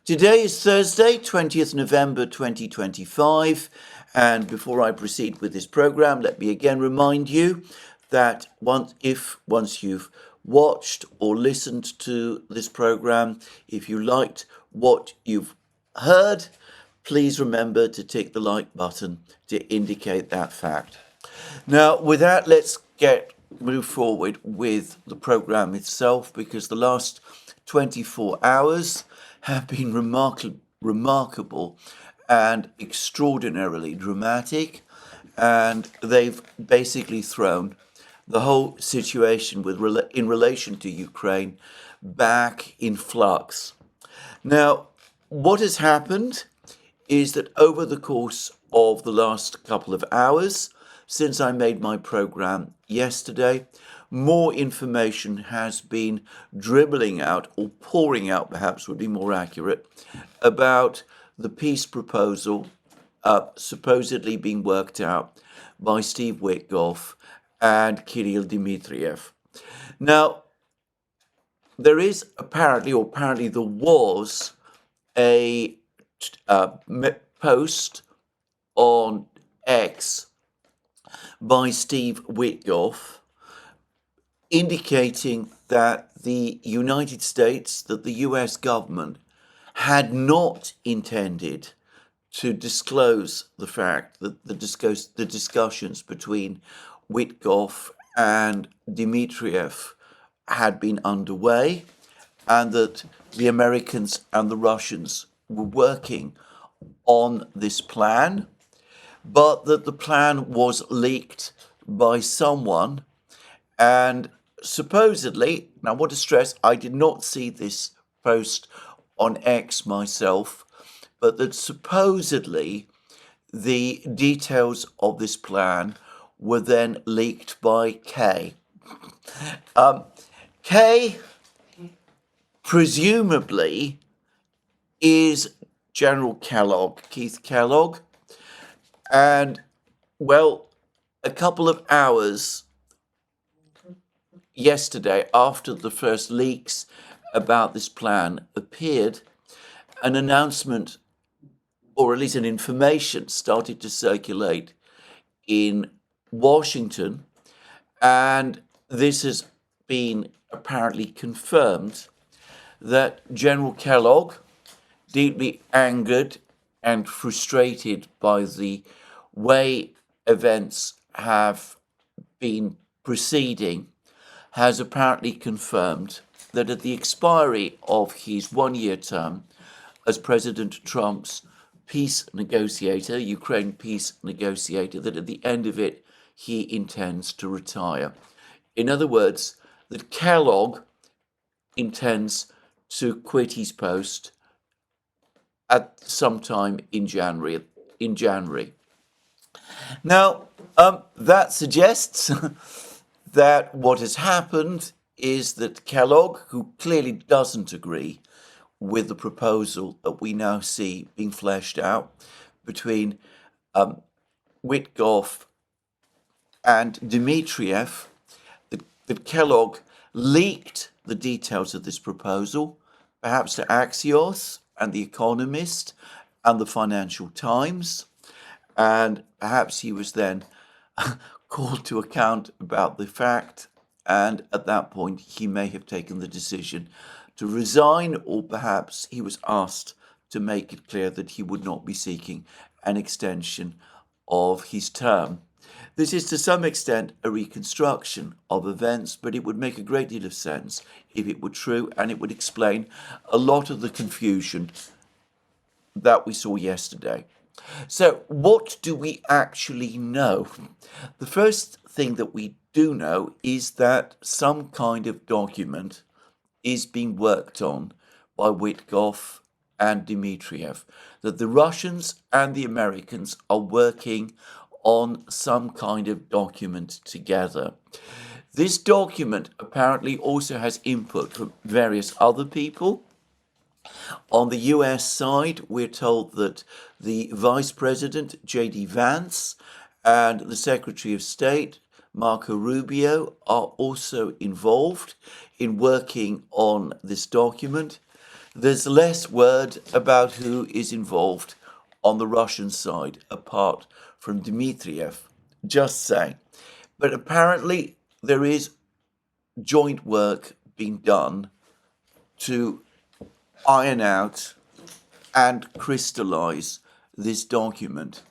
Today is Thursday, 20th November 2025, and before I proceed with this program, let me again remind you that once you've watched or listened to this program, if you liked what you've heard, please remember to tick the like button to indicate that fact. Now, with that, let's move forward with the program itself, because the last 24 hours have been remarkable and extraordinarily dramatic, and they've basically thrown the whole situation in relation to Ukraine back in flux. Now, what has happened is that over the course of the last couple of hours, since I made my program yesterday, more information has been dribbling out, or pouring out perhaps would be more accurate, about the peace proposal supposedly being worked out by Steve Witkoff and Kiriel Dimmitrif. Now, there is apparently there was a post on X by Steve Witkoff indicating that the United States, that the US government had not intended to disclose the fact that the discussions between Witkoff and Dimmitrif had been underway, and that the Americans and the Russians were working on this plan, but that the plan was leaked by someone. And supposedly, now I want to stress, I did not see this post on X myself, but that supposedly the details of this plan were then leaked by K. K presumably is General Kellogg, Keith Kellogg. And, well, a couple of hours yesterday, after the first leaks about this plan appeared, an announcement, or at least an information, started to circulate in Washington, and this has been apparently confirmed, that General Kellogg, deeply angered and frustrated by the way events have been proceeding, has apparently confirmed that at the expiry of his one-year term as President Trump's peace negotiator, Ukraine peace negotiator, that at the end of it, he intends to retire. In other words, that Kellogg intends to quit his post at some time in January. Now, that suggests that what has happened is that Kellogg, who clearly doesn't agree with the proposal that we now see being fleshed out between Witkoff and Dimmitrif, that Kellogg leaked the details of this proposal, perhaps to Axios and The Economist and the Financial Times, and perhaps he was then called to account about the fact, and at that point he may have taken the decision to resign, or perhaps he was asked to make it clear that he would not be seeking an extension of his term. This is to some extent a reconstruction of events, but it would make a great deal of sense if it were true, and it would explain a lot of the confusion that we saw yesterday. So what do we actually know? The first thing that we do know is that some kind of document is being worked on by Witkoff and Dimmitrif, that the Russians and the Americans are working on some kind of document together. This document apparently also has input from various other people. On the US side, we're told that the Vice President, J.D. Vance, and the Secretary of State, Marco Rubio, are also involved in working on this document. There's less word about who is involved on the Russian side, apart from Dmitriev. Just saying. But apparently, there is joint work being done to iron out and crystallize this document.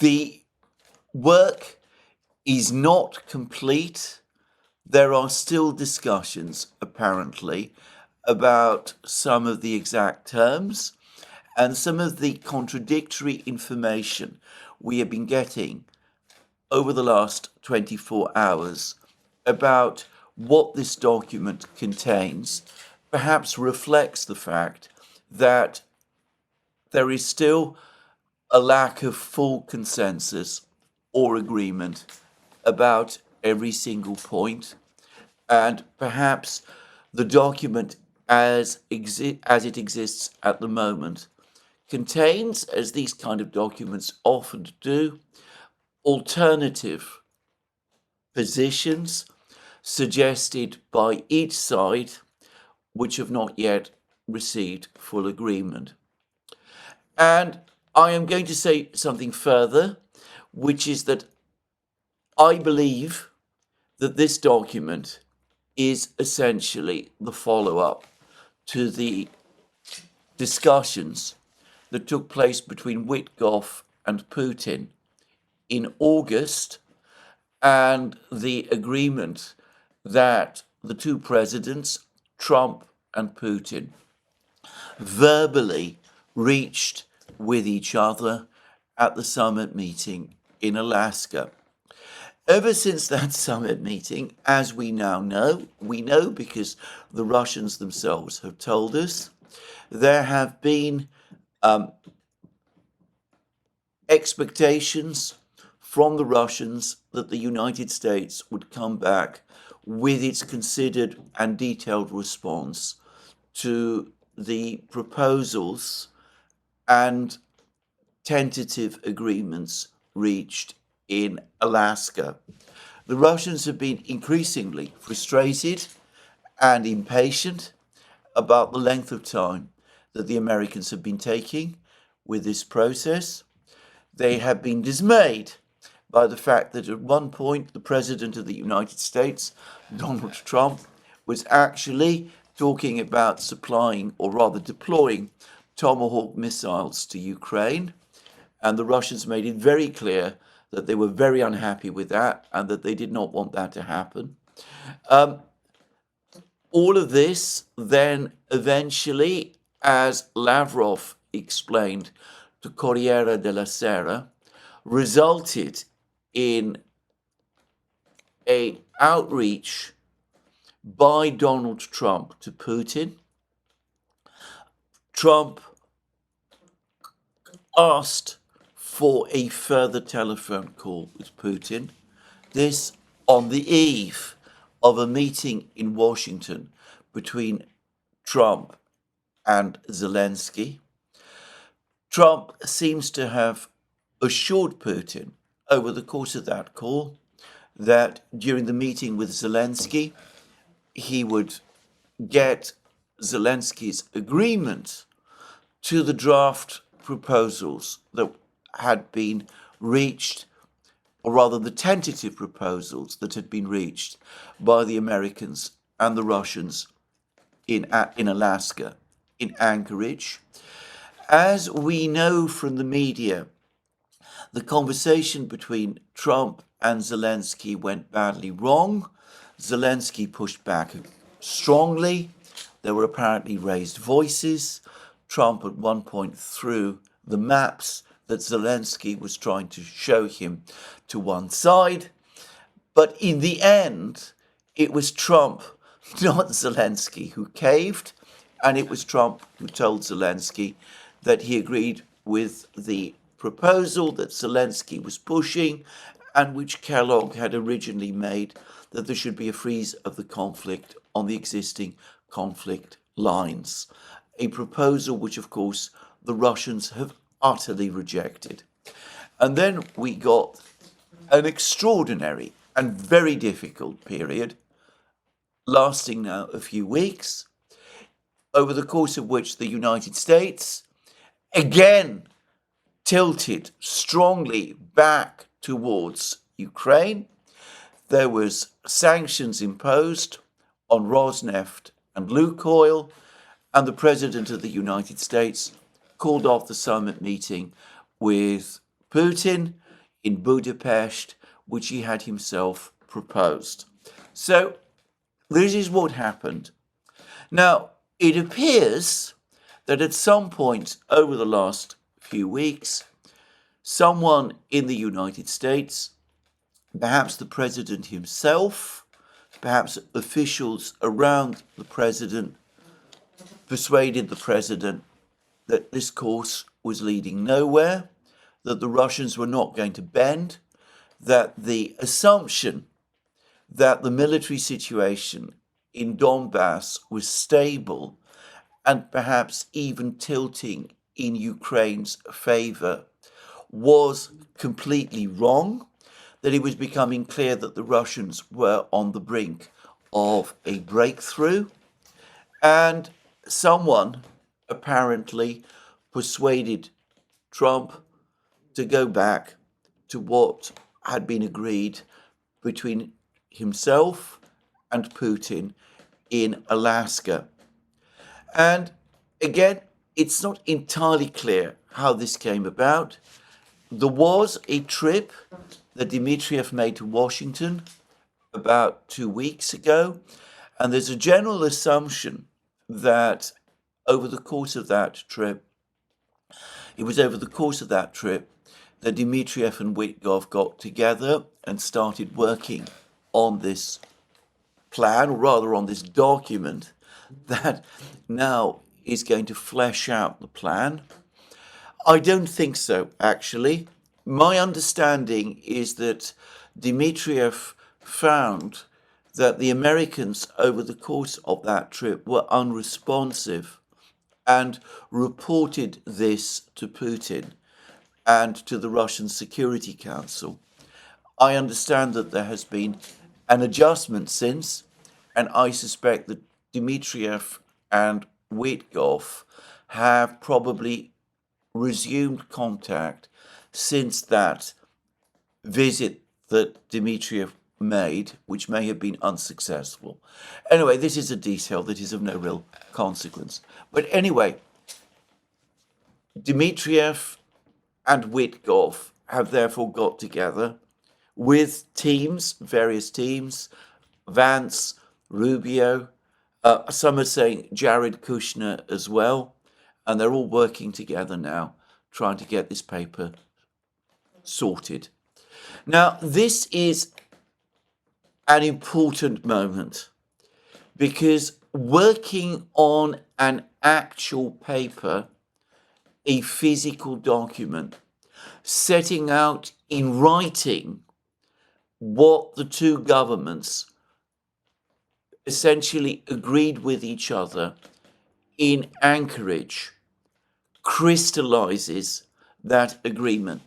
The work is not complete. There are still discussions, apparently, about some of the exact terms and some of the contradictory information we have been getting over the last 24 hours about what this document contains perhaps reflects the fact that there is still a lack of full consensus or agreement about every single point, and perhaps the document as it exists at the moment contains, as these kind of documents often do, alternative positions suggested by each side which have not yet received full agreement. And I am going to say something further, which is that I believe that this document is essentially the follow-up to the discussions that took place between Witkoff and Putin in August, and the agreement that the two presidents, Trump and Putin, verbally reached with each other at the summit meeting in Alaska. Ever since that summit meeting, as we now know, we know because the Russians themselves have told us, there have been expectations from the Russians that the United States would come back with its considered and detailed response to the proposals and tentative agreements reached in Alaska. The Russians have been increasingly frustrated and impatient about the length of time that the Americans have been taking with this process. They have been dismayed by the fact that at one point the President of the United States, Donald Trump, was actually talking about supplying, or rather deploying, Tomahawk missiles to Ukraine. And the Russians made it very clear that they were very unhappy with that and that they did not want that to happen. All of this then eventually, as Lavrov explained to Corriere della Sera, resulted in an outreach by Donald Trump to Putin. Trump asked for a further telephone call with Putin, this on the eve of a meeting in Washington between Trump and Zelensky. Trump seems to have assured Putin over the course of that call that during the meeting with Zelensky, he would get Zelensky's agreement to the draft proposals that had been reached, or rather the tentative proposals that had been reached by the Americans and the Russians in Alaska, in Anchorage. As we know from the media, the conversation between Trump and Zelensky went badly wrong. Zelensky pushed back strongly. There were apparently raised voices. Trump at one point threw the maps that Zelensky was trying to show him to one side. But in the end, it was Trump, not Zelensky, who caved. And it was Trump who told Zelensky that he agreed with the proposal that Zelensky was pushing and which Kellogg had originally made, that there should be a freeze of the conflict on the existing conflict lines. A proposal which, of course, the Russians have utterly rejected. And then we got an extraordinary and very difficult period, lasting now a few weeks, over the course of which the United States again tilted strongly back towards Ukraine. There was sanctions imposed on Rosneft and Lukoil, and the President of the United States called off the summit meeting with Putin in Budapest, which he had himself proposed. So this is what happened. Now, it appears that at some point over the last few weeks, someone in the United States, perhaps the president himself, perhaps officials around the president, persuaded the president that this course was leading nowhere, that the Russians were not going to bend, that the assumption that the military situation in Donbass was stable and perhaps even tilting in Ukraine's favor was completely wrong, that it was becoming clear that the Russians were on the brink of a breakthrough, and someone apparently persuaded Trump to go back to what had been agreed between himself and Putin in Alaska. And again, it's not entirely clear how this came about. There was a trip that Dimmitrif made to Washington about 2 weeks ago, and there's a general assumption that over the course of that trip, that Dimmitrif and Witkoff got together and started working on this plan, or rather on this document that now is going to flesh out the plan. I don't think so, actually. My understanding is that Dimmitrif found that the Americans over the course of that trip were unresponsive and reported this to Putin and to the Russian Security Council. I understand that there has been an adjustment since, and I suspect that Dimmitrif and Witkoff have probably resumed contact since that visit that Dimmitrif made, which may have been unsuccessful. Anyway, this is a detail that is of no real consequence. But anyway, Dimmitrif and Witkoff have therefore got together with teams, various teams, Vance, Rubio, some are saying Jared Kushner as well, and they're all working together now, trying to get this paper sorted. Now, this is an important moment because working on an actual paper, a physical document, setting out in writing what the two governments essentially agreed with each other in Anchorage, crystallizes that agreement.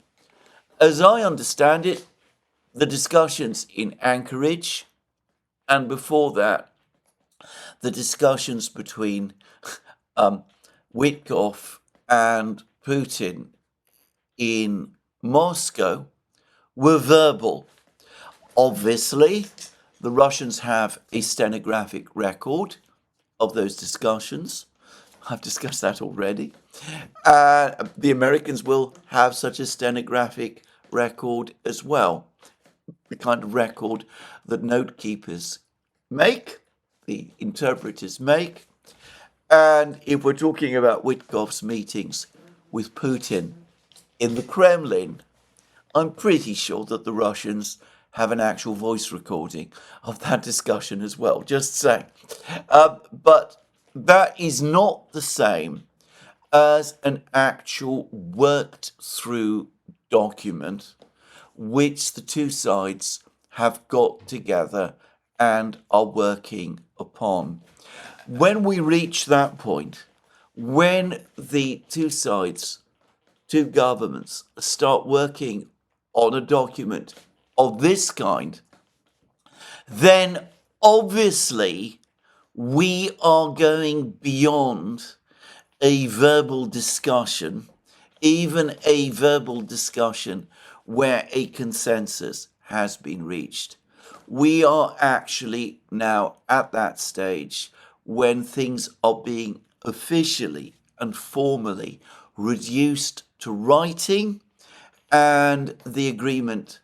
As I understand it, the discussions in Anchorage, and before that, the discussions between Witkoff and Putin in Moscow were verbal. Obviously, the Russians have a stenographic record of those discussions. I've discussed that already. The Americans will have such a stenographic record as well, the kind of record that note keepers make, the interpreters make. And if we're talking about Witkoff's meetings with Putin in the Kremlin, I'm pretty sure that the Russians have an actual voice recording of that discussion as well, just saying. But that is not the same as an actual worked through document which the two sides have got together and are working upon. When we reach that point, when the two sides, two governments start working on a document of this kind, then obviously We are going beyond a verbal discussion, even a verbal discussion where a consensus has been reached. We are actually now at that stage when things are being officially and formally reduced to writing, and the agreement,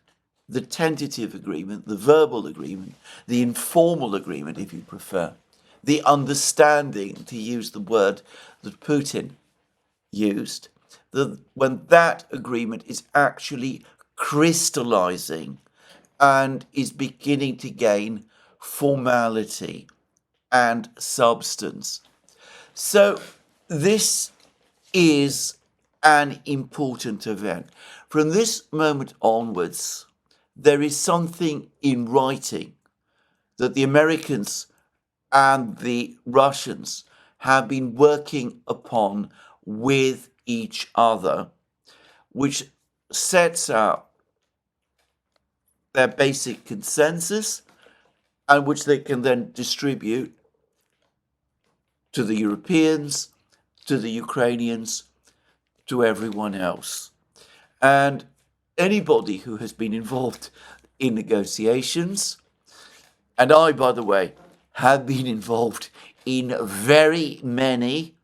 the tentative agreement, the verbal agreement, the informal agreement, if you prefer, the understanding, to use the word that Putin used, when that agreement is actually crystallizing and is beginning to gain formality and substance. So this is an important event. From this moment onwards, there is something in writing that the Americans and the Russians have been working upon with each other, which sets out their basic consensus and which they can then distribute to the Europeans, to the Ukrainians, to everyone else. And anybody who has been involved in negotiations, and I, by the way, have been involved in very many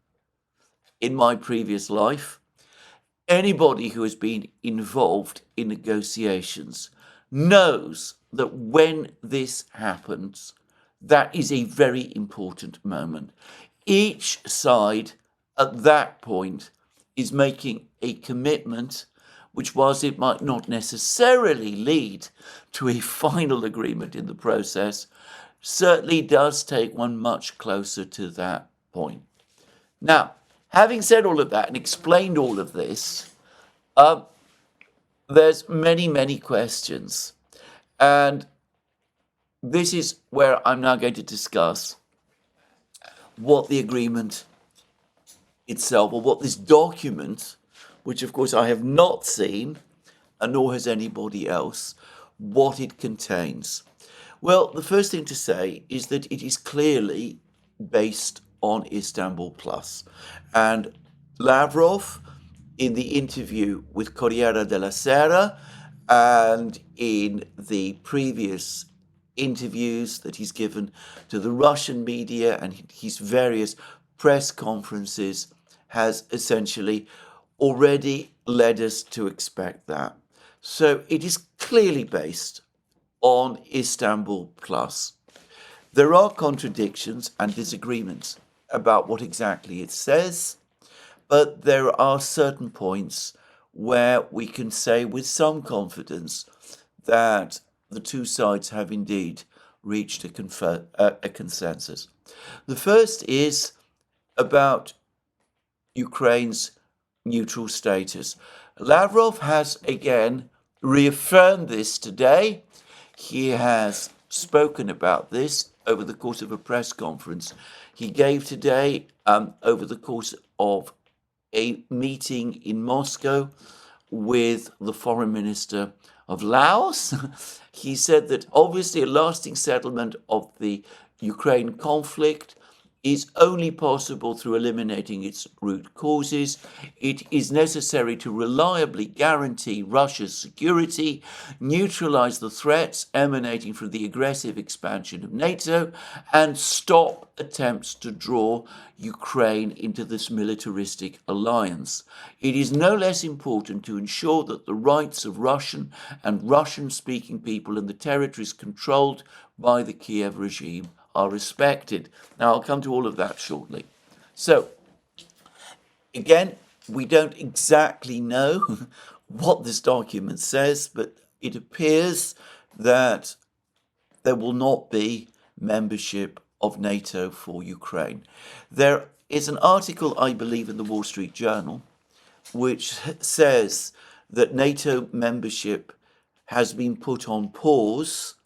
in my previous life, anybody who has been involved in negotiations knows that when this happens, that is a very important moment. Each side at that point is making a commitment, which, whilst it might not necessarily lead to a final agreement in the process, certainly does take one much closer to that point. Now, having said all of that and explained all of this, there's many questions. And this is where I'm now going to discuss what the agreement itself, or what this document, which of course I have not seen, and nor has anybody else, what it contains. Well, the first thing to say is that it is clearly based on Istanbul Plus. And Lavrov, in the interview with Corriere della Sera and in the previous interviews that he's given to the Russian media and his various press conferences, has essentially already led us to expect that. So it is clearly based on Istanbul Plus. There are contradictions and disagreements about what exactly it says, but there are certain points where we can say with some confidence that the two sides have indeed reached a consensus. The first is about Ukraine's neutral status. Lavrov has again reaffirmed this today. He has spoken about this over the course of a press conference he gave today, over the course of a meeting in Moscow with the foreign minister of Laos. He said that obviously a lasting settlement of the Ukraine conflict is only possible through eliminating its root causes. It is necessary to reliably guarantee Russia's security, neutralize the threats emanating from the aggressive expansion of NATO, and stop attempts to draw Ukraine into this militaristic alliance. It is no less important to ensure that the rights of Russian and Russian-speaking people in the territories controlled by the Kiev regime are respected. Now, I'll come to all of that shortly. So, again, we don't exactly know what this document says, but it appears that there will not be membership of NATO for Ukraine. There is an article, I believe, in the Wall Street Journal, which says that NATO membership has been put on pause,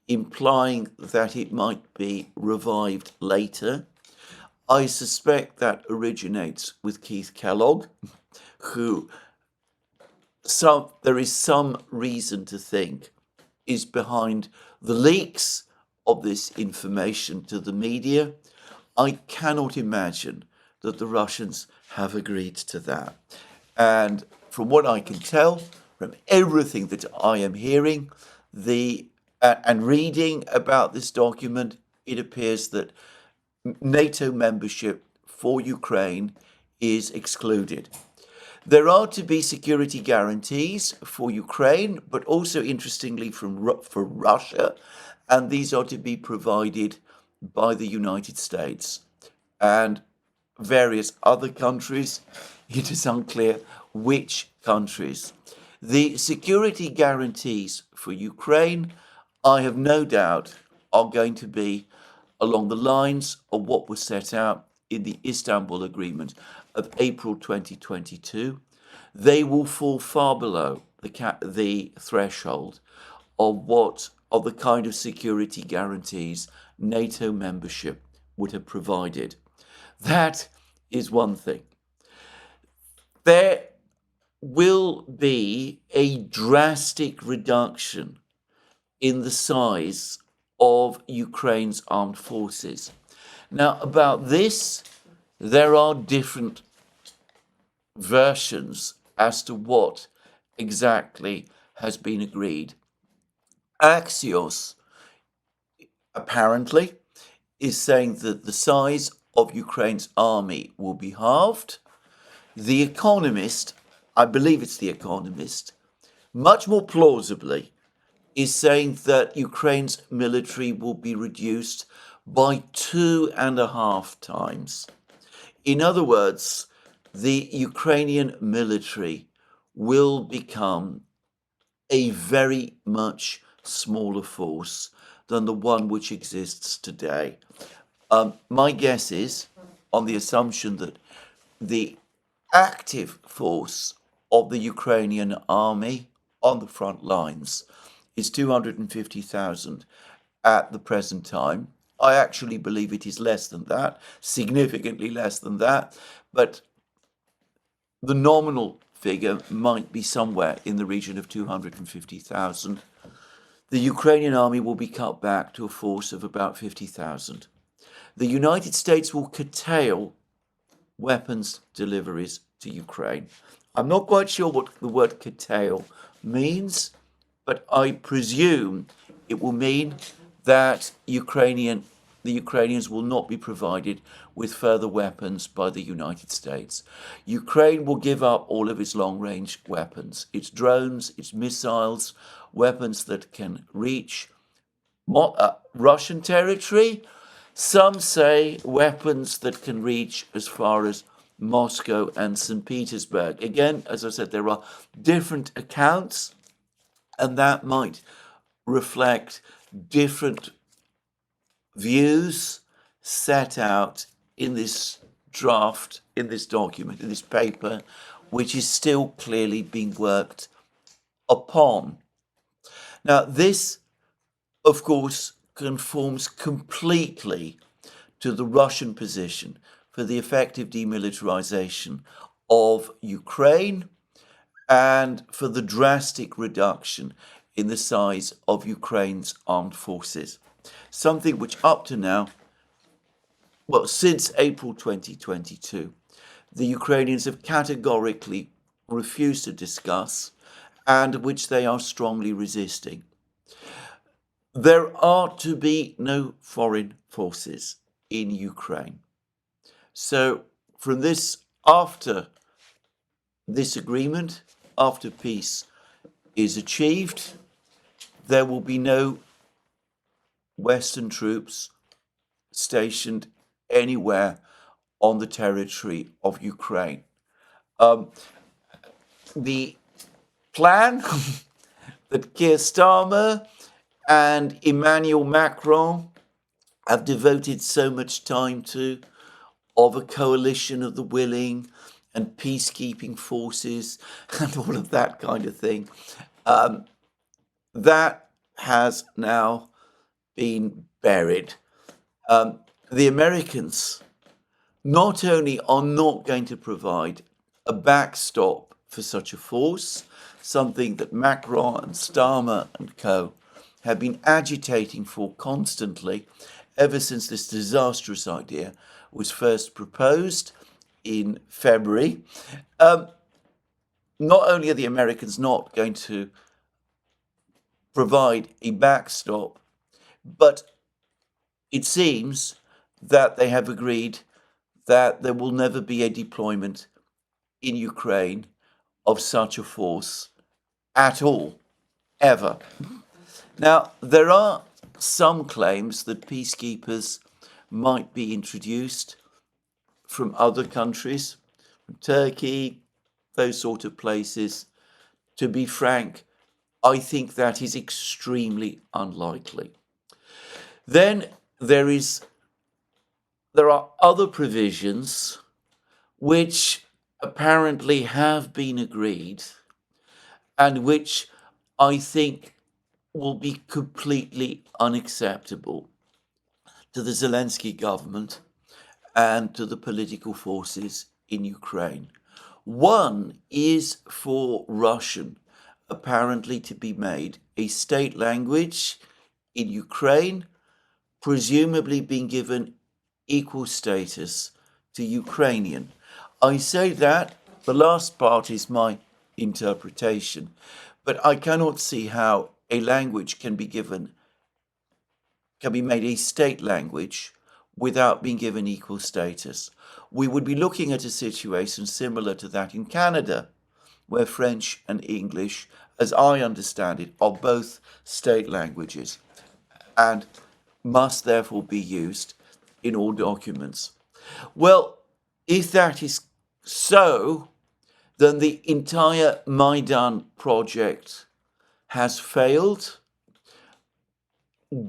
implying that it might be revived later. I suspect that originates with Keith Kellogg, who there is some reason to think is behind the leaks of this information to the media, I cannot imagine that the Russians have agreed to that. And from what I can tell, from everything that I am hearing, and reading about this document, it appears that NATO membership for Ukraine is excluded. There are to be security guarantees for Ukraine, but also interestingly for Russia, and these are to be provided by the United States and various other countries. It is unclear which countries. The security guarantees for Ukraine, I have no doubt, are going to be along the lines of what was set out in the Istanbul Agreement of April 2022. They will fall far below the threshold of the kind of security guarantees NATO membership would have provided. That is one thing. There will be a drastic reduction in the size of Ukraine's armed forces. Now, about this, there are different versions as to what exactly has been agreed. Axios, apparently, is saying that the size of Ukraine's army will be halved. The Economist, I believe it's The Economist, much more plausibly, is saying that Ukraine's military will be reduced by 2.5 times. In other words, the Ukrainian military will become a very much smaller force than the one which exists today. My guess is, on the assumption that the active force of the Ukrainian army on the front lines is 250,000 at the present time. I actually believe it is less than that, significantly less than that, but the nominal figure might be somewhere in the region of 250,000. The Ukrainian army will be cut back to a force of about 50,000. The United States will curtail weapons deliveries to Ukraine. I'm not quite sure what the word curtail means, but I presume it will mean that the Ukrainians will not be provided with further weapons by the United States. Ukraine will give up all of its long-range weapons, its drones, its missiles, weapons that can reach Russian territory. Some say weapons that can reach as far as Moscow and St. Petersburg. Again, as I said, there are different accounts, and that might reflect different views set out in this draft, in this document, in this paper, which is still clearly being worked upon. Now, this, of course, conforms completely to the Russian position for the effective demilitarization of Ukraine and for the drastic reduction in the size of Ukraine's armed forces. Something which up to now, well, since April 2022, the Ukrainians have categorically refused to discuss and which they are strongly resisting. There are to be no foreign forces in Ukraine. So from this, after this agreement, after peace is achieved, there will be no Western troops stationed anywhere on the territory of Ukraine. The plan that Keir Starmer and Emmanuel Macron have devoted so much time to, of a coalition of the willing and peacekeeping forces and all of that kind of thing, that has now been buried. The Americans not only are not going to provide a backstop for such a force, something that Macron and Starmer and co have been agitating for constantly ever since this disastrous idea was first proposed in February. Not only are the Americans not going to provide a backstop, but it seems that they have agreed that there will never be a deployment in Ukraine of such a force at all, ever. Now, there are some claims that peacekeepers might be introduced from other countries, from Turkey, those sort of places. To be frank, I think that is extremely unlikely. Then there are other provisions which apparently have been agreed and which I think will be completely unacceptable to the Zelensky government and to the political forces in Ukraine. One is for Russian apparently to be made a state language in Ukraine, presumably being given equal status to Ukrainian. I say that, the last part is my interpretation, but I cannot see how a language can be made a state language without being given equal status. We would be looking at a situation similar to that in Canada, where French and English, as I understand it, are both state languages and must therefore be used in all documents. Well, if that is so, then the entire Maidan project has failed,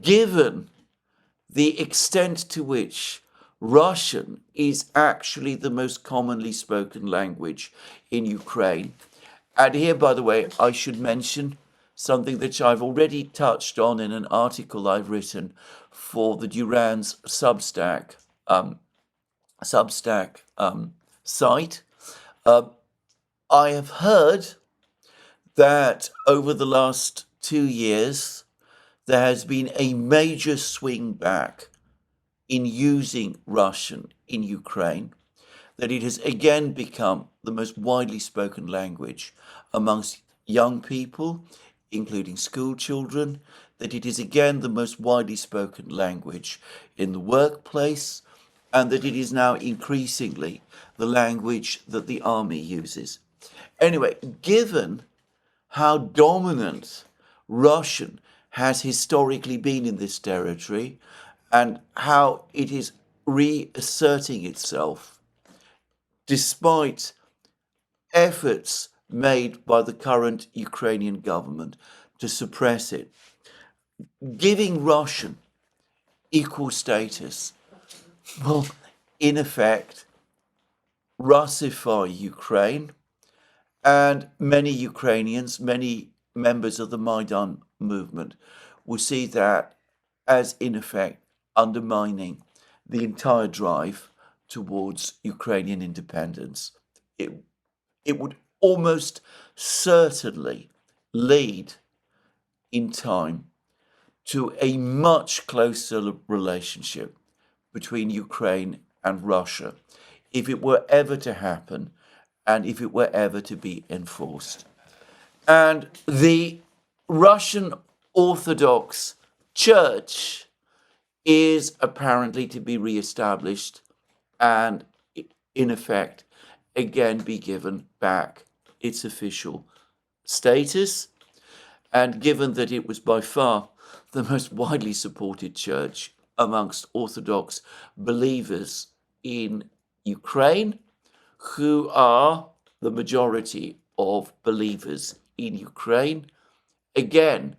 given the extent to which Russian is actually the most commonly spoken language in Ukraine. And here, by the way, I should mention something that I've already touched on in an article I've written for the Duran's Substack site. I have heard that over the last 2 years, there has been a major swing back in using Russian in Ukraine, that it has again become the most widely spoken language amongst young people, including school children, that it is again the most widely spoken language in the workplace, and that it is now increasingly the language that the army uses. Anyway, given how dominant Russian has historically been in this territory and how it is reasserting itself despite efforts made by the current Ukrainian government to suppress it, giving Russian equal status will, in effect, Russify Ukraine, and many Ukrainians, many members of the Maidan movement will see that as, in effect, undermining the entire drive towards Ukrainian independence. It would almost certainly lead in time to a much closer relationship between Ukraine and Russia if it were ever to happen and if it were ever to be enforced. And the Russian Orthodox Church is apparently to be reestablished and, in effect, again be given back its official status. And given that it was by far the most widely supported church amongst Orthodox believers in Ukraine, who are the majority of believers in Ukraine, again,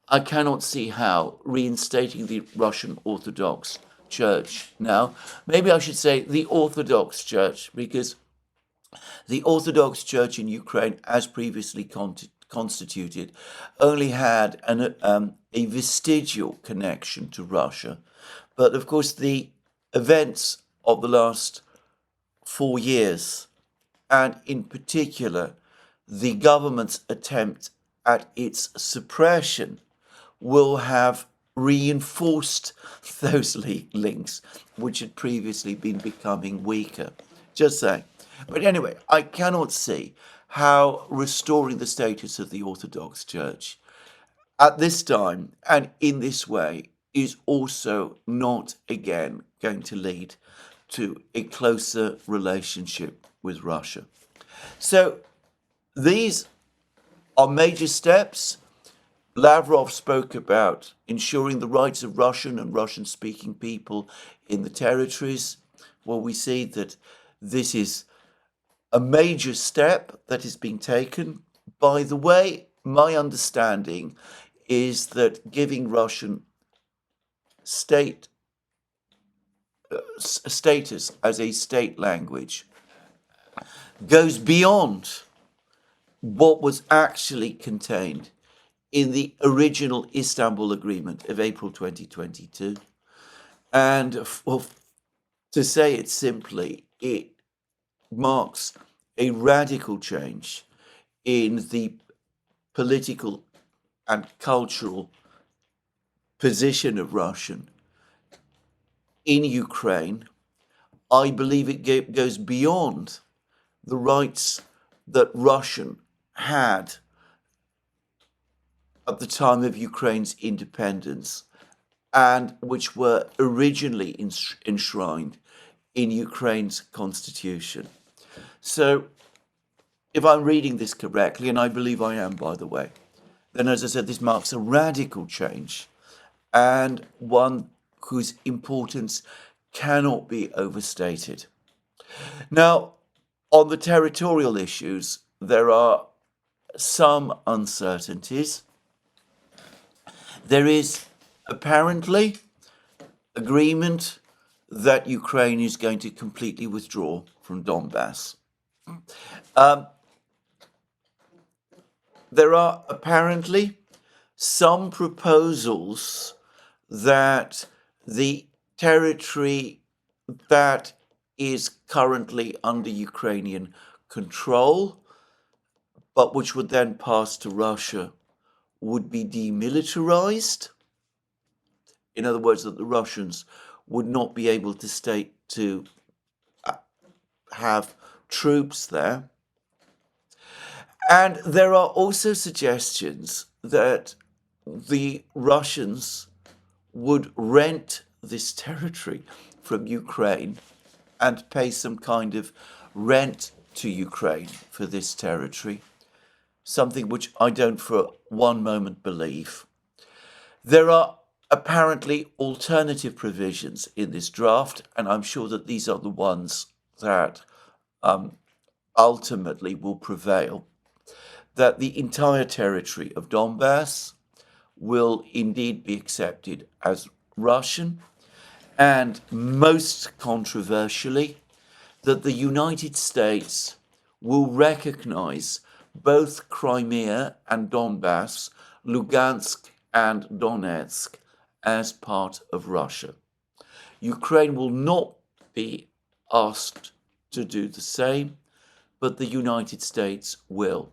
I cannot see how reinstating the Russian Orthodox Church now, maybe I should say the Orthodox Church, because the Orthodox Church in Ukraine, as previously constituted, only had a vestigial connection to Russia. But of course, the events of the last 4 years, and in particular, the government's attempt at its suppression, will have reinforced those links, which had previously been becoming weaker. Just saying. But anyway, I cannot see how restoring the status of the Orthodox Church at this time and in this way is also not again going to lead to a closer relationship with Russia. So these are major steps. Lavrov spoke about ensuring the rights of Russian and Russian-speaking people in the territories. Well, we see that this is a major step that is being taken. By the way, my understanding is that giving Russian status as a state language goes beyond what was actually contained in the original Istanbul Agreement of April 2022. And to say it simply, it marks a radical change in the political and cultural position of Russian in Ukraine. I believe it goes beyond the rights that Russian had at the time of Ukraine's independence and which were originally enshrined in Ukraine's constitution. So if I'm reading this correctly, and I believe I am, by the way, then as I said, this marks a radical change and one whose importance cannot be overstated. Now, on the territorial issues, there are some uncertainties. There is apparently agreement that Ukraine is going to completely withdraw from Donbass. There are apparently some proposals that the territory that is currently under Ukrainian control, but which would then pass to Russia, would be demilitarized. In other words, that the Russians would not be able to have troops there. And there are also suggestions that the Russians would rent this territory from Ukraine and pay some kind of rent to Ukraine for this territory, something which I don't for one moment believe. There are apparently alternative provisions in this draft, and I'm sure that these are the ones that ultimately will prevail, that the entire territory of Donbass will indeed be accepted as Russian, and most controversially, that the United States will recognize both Crimea and Donbass, Lugansk and Donetsk, as part of Russia. Ukraine will not be asked to do the same, but the United States will.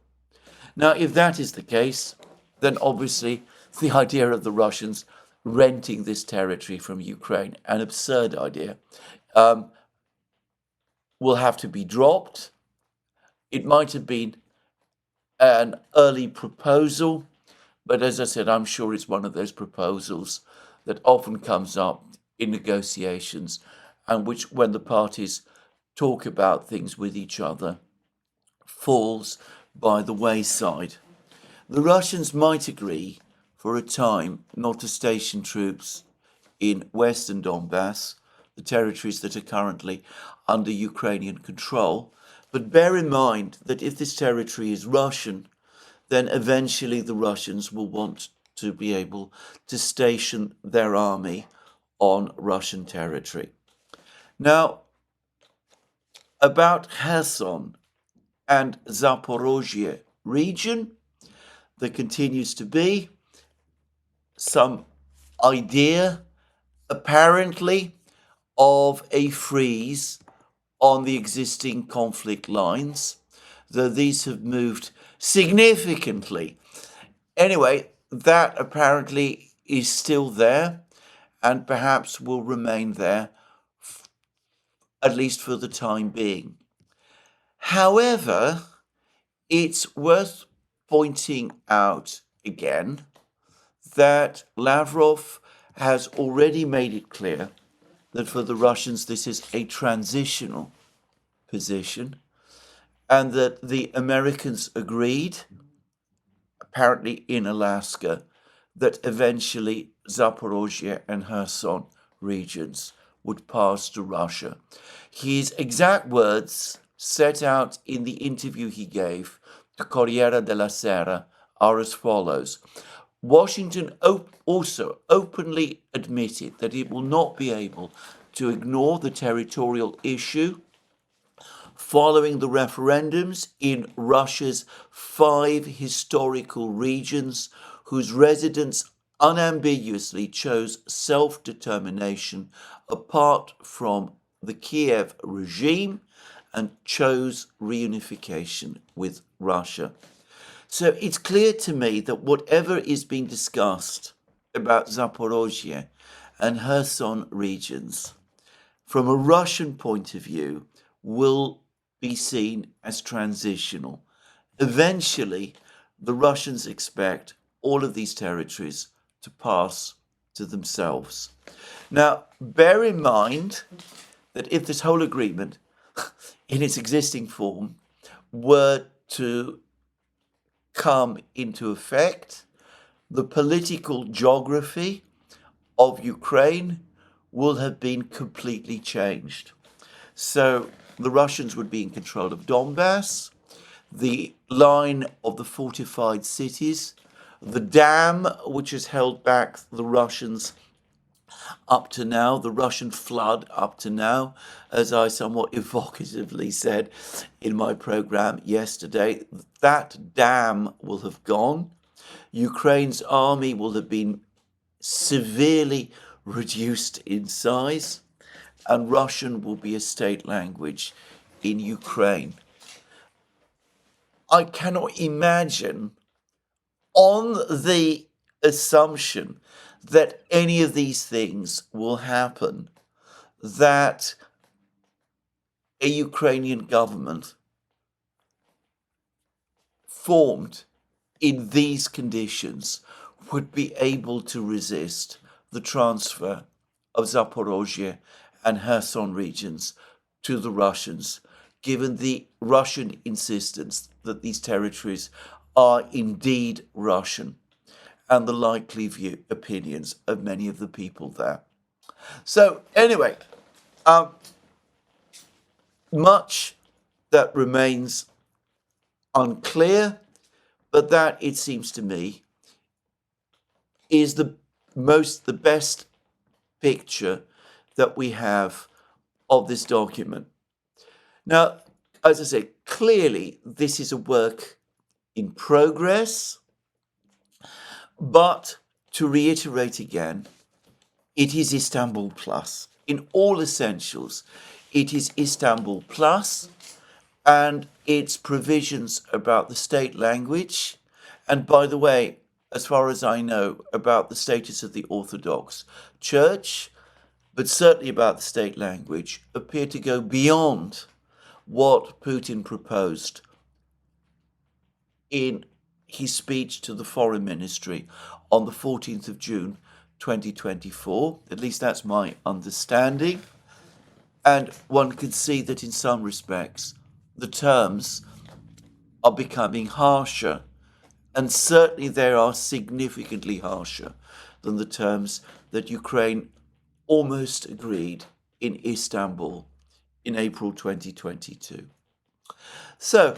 Now, if that is the case, then obviously the idea of the Russians renting this territory from Ukraine, an absurd idea, will have to be dropped. It might have been an early proposal, but as I said, I'm sure it's one of those proposals that often comes up in negotiations and which, when the parties talk about things with each other, falls by the wayside. The Russians might agree for a time not to station troops in western Donbass, the territories that are currently under Ukrainian control, but bear in mind that if this territory is Russian, then eventually the Russians will want to be able to station their army on Russian territory. Now, about Kherson and Zaporozhye region, there continues to be some idea, apparently, of a freeze on the existing conflict lines, though these have moved significantly. Anyway, that apparently is still there and perhaps will remain there, at least for the time being. However, it's worth pointing out again that Lavrov has already made it clear that for the Russians this is a transitional position, and that the Americans agreed, apparently in Alaska, that eventually Zaporozhye and Kherson regions would pass to Russia. His exact words, set out in the interview he gave to Corriere della Sera, are as follows. Washington also openly admitted that it will not be able to ignore the territorial issue following the referendums in Russia's 5 historical regions, whose residents unambiguously chose self-determination apart from the Kiev regime and chose reunification with Russia. So it's clear to me that whatever is being discussed about Zaporozhye and Kherson regions, from a Russian point of view, will be seen as transitional. Eventually, the Russians expect all of these territories to pass to themselves. Now, bear in mind that if this whole agreement, in its existing form, were to come into effect, the political geography of Ukraine will have been completely changed. So the Russians would be in control of Donbass, the line of the fortified cities, the dam which has held back the Russians up to now, the Russian flood up to now, as I somewhat evocatively said in my program yesterday, that dam will have gone. Ukraine's army will have been severely reduced in size, and Russian will be a state language in Ukraine. I cannot imagine, on the assumption that any of these things will happen, that a Ukrainian government formed in these conditions would be able to resist the transfer of Zaporozhye and Kherson regions to the Russians, given the Russian insistence that these territories are indeed Russian and the likely opinions of many of the people there. So anyway, much that remains unclear, but that, it seems to me, is the best picture that we have of this document. Now, as I say, clearly this is a work in progress, but to reiterate again, it is Istanbul Plus. In all essentials, it is Istanbul Plus, and its provisions about the state language, and by the way, as far as I know, about the status of the Orthodox Church, but certainly about the state language, appear to go beyond what Putin proposed in his speech to the Foreign Ministry on the 14th of June 2024. At least that's my understanding. And one can see that in some respects, the terms are becoming harsher. And certainly they are significantly harsher than the terms that Ukraine almost agreed in Istanbul in April 2022. So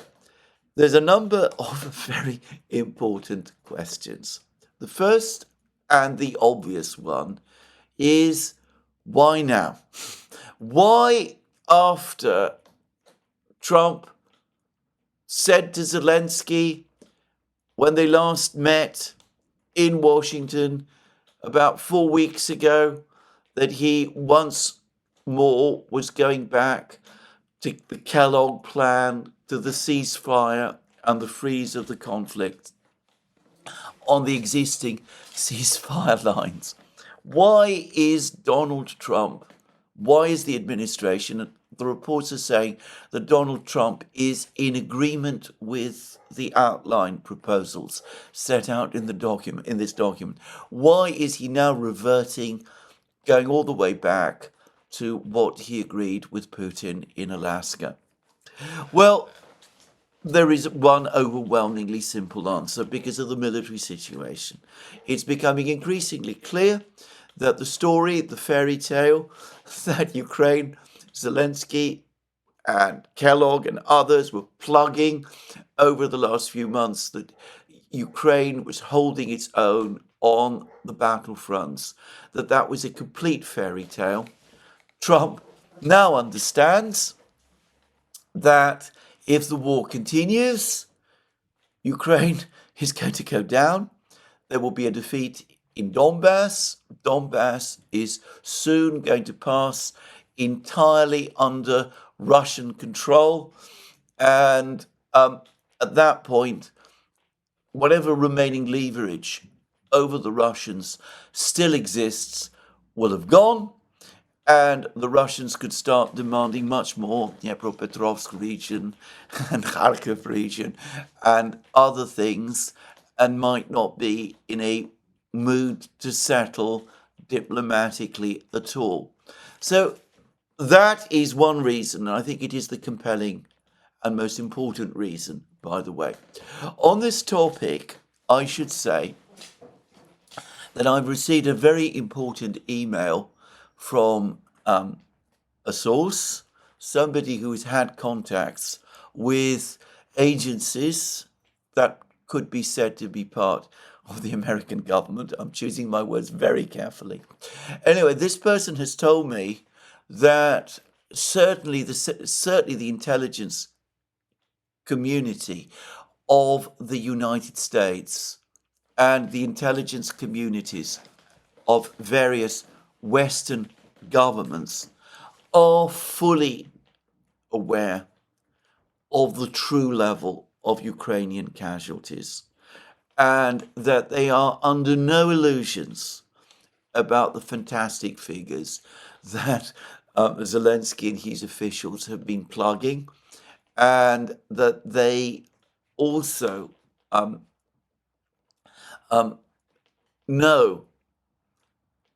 there's a number of very important questions. The first and the obvious one is, why now? Why, after Trump said to Zelensky when they last met in Washington about 4 weeks ago that he once more was going back to the Kellogg plan, to the ceasefire and the freeze of the conflict on the existing ceasefire lines. Why is Donald Trump, why is the administration, the reports are saying that Donald Trump is in agreement with the outline proposals set out in the document, in this document. Why is he now reverting, going all the way back to what he agreed with Putin in Alaska? Well, there is one overwhelmingly simple answer: because of the military situation. It's becoming increasingly clear that the story, the fairy tale that Ukraine, Zelensky, and Kellogg and others were plugging over the last few months, that Ukraine was holding its own on the battlefronts, that was a complete fairy tale. Trump now understands that if the war continues, Ukraine is going to go down. There will be a defeat in Donbass. Donbass is soon going to pass entirely under Russian control. And at that point, whatever remaining leverage over the Russians still exists will have gone. And the Russians could start demanding much more, Dnipropetrovsk region and Kharkiv region and other things, and might not be in a mood to settle diplomatically at all. So that is one reason, and I think it is the compelling and most important reason, by the way. On this topic, I should say that I've received a very important email from a source, somebody who has had contacts with agencies that could be said to be part of the American government. I'm choosing my words very carefully. Anyway, this person has told me that certainly the intelligence community of the United States and the intelligence communities of various Western governments are fully aware of the true level of Ukrainian casualties, and that they are under no illusions about the fantastic figures that Zelensky and his officials have been plugging, and that they also know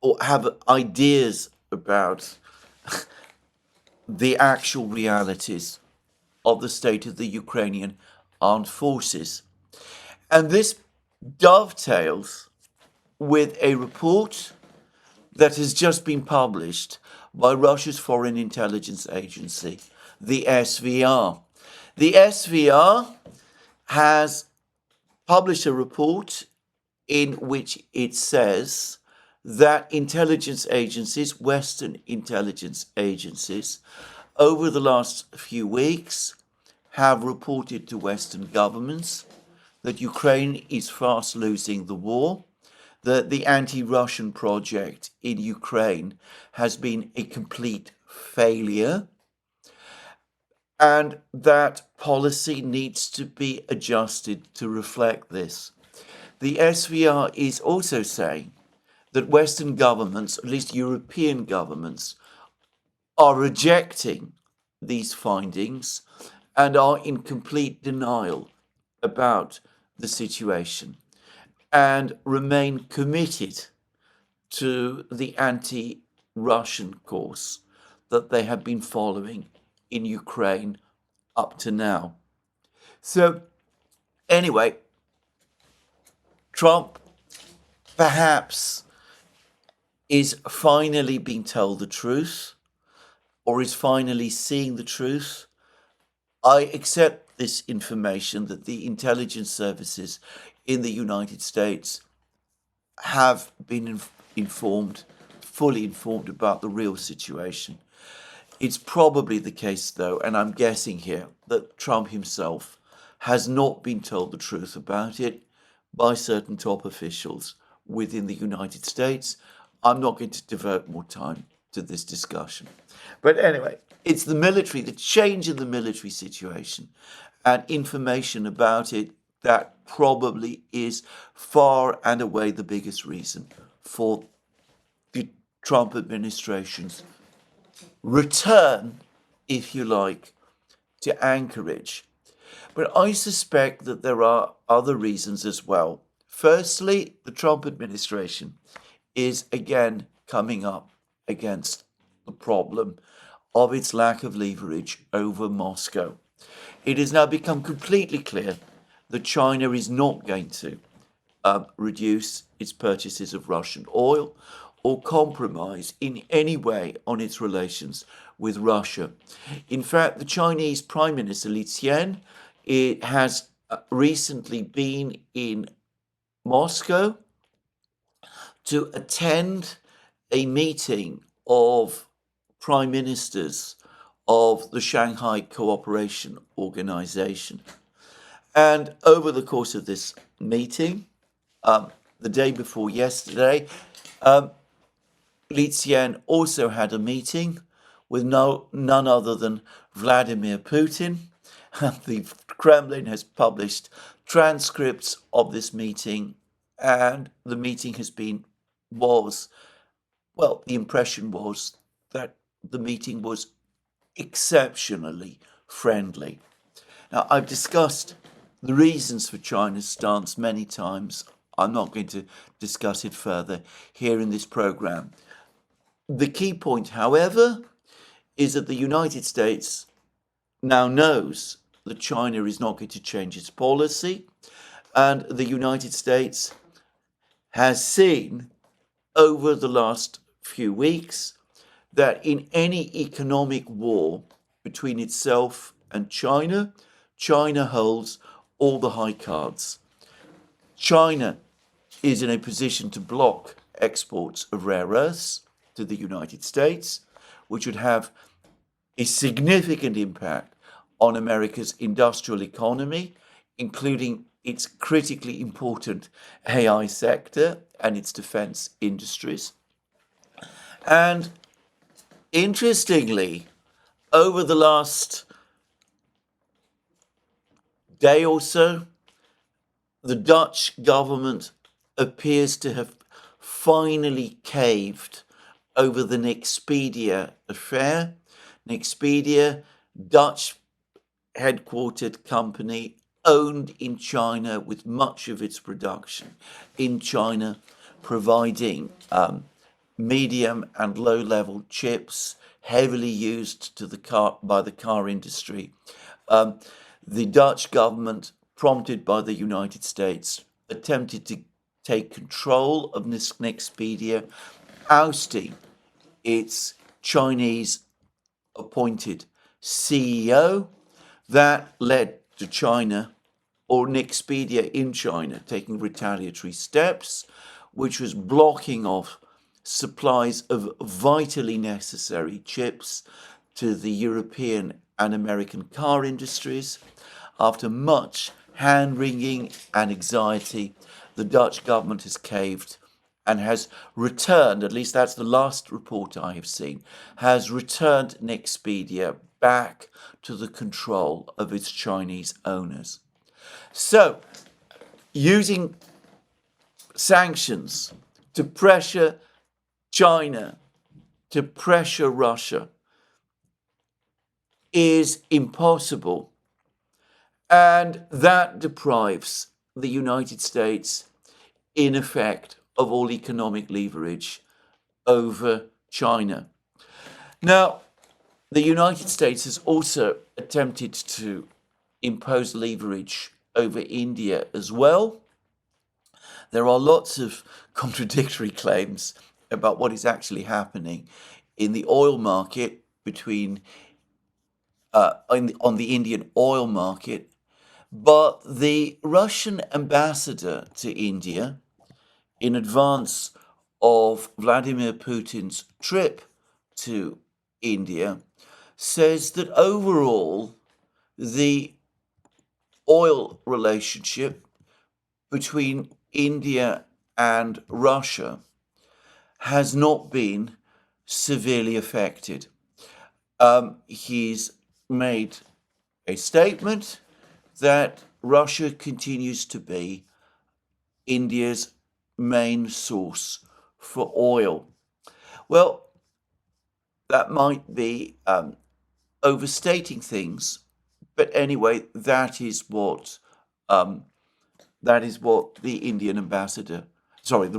or have ideas about the actual realities of the state of the Ukrainian armed forces. And this dovetails with a report that has just been published by Russia's Foreign Intelligence Agency, the SVR. The SVR has published a report in which it says that intelligence agencies, Western intelligence agencies, over the last few weeks have reported to Western governments that Ukraine is fast losing the war, that the anti-Russian project in Ukraine has been a complete failure, and that policy needs to be adjusted to reflect this. The SVR is also saying that Western governments, at least European governments, are rejecting these findings and are in complete denial about the situation, and remain committed to the anti-Russian course that they have been following in Ukraine up to now. So anyway, Trump perhaps is finally being told the truth, or is finally seeing the truth. I accept this information that the intelligence services in the United States have been fully informed about the real situation. It's probably the case, though, and I'm guessing here, that Trump himself has not been told the truth about it by certain top officials within the United States. I'm not going to devote more time to this discussion. But anyway, it's the military, the change in the military situation and information about it that probably is far and away the biggest reason for the Trump administration's return, if you like, to Anchorage. But I suspect that there are other reasons as well. Firstly, the Trump administration is again coming up against the problem of its lack of leverage over Moscow. It has now become completely clear that China is not going to reduce its purchases of Russian oil or compromise in any way on its relations with Russia. In fact, the Chinese Prime Minister Li Qian has recently been in Moscow to attend a meeting of prime ministers of the Shanghai Cooperation Organization. And over the course of this meeting, the day before yesterday, Li Qian also had a meeting with none other than Vladimir Putin. The Kremlin has published transcripts of this meeting, and the meeting the impression was that the meeting was exceptionally friendly. Now, I've discussed the reasons for China's stance many times. I'm not going to discuss it further here in this program. The key point, however, is that the United States now knows that China is not going to change its policy, and the United States has seen over the last few weeks that in any economic war between itself and China, China holds all the high cards. China is in a position to block exports of rare earths to the United States, which would have a significant impact on America's industrial economy, including its critically important AI sector and its defense industries. And interestingly, over the last day or so, the Dutch government appears to have finally caved over the Nexpedia affair. Nexpedia, Dutch headquartered company, owned in China with much of its production in China, providing medium and low-level chips heavily used by the car industry. The Dutch government, prompted by the United States, attempted to take control of Nexpedia, ousting its Chinese appointed CEO. That led to China, or Nexpedia in China, taking retaliatory steps, which was blocking off supplies of vitally necessary chips to the European and American car industries. After much hand-wringing and anxiety, the Dutch government has caved and has returned, at least that's the last report I have seen, has returned Nexpedia back to the control of its Chinese owners. So, using sanctions to pressure China, to pressure Russia, is impossible. And that deprives the United States, in effect, of all economic leverage over China. Now, the United States has also attempted to impose leverage over India as well. There are lots of contradictory claims about what is actually happening in the oil market on the Indian oil market, but the Russian ambassador to India, in advance of Vladimir Putin's trip to India, says that overall the oil relationship between India and Russia has not been severely affected. He's made a statement that Russia continues to be India's main source for oil. Well, that might be overstating things, but anyway, that is what the the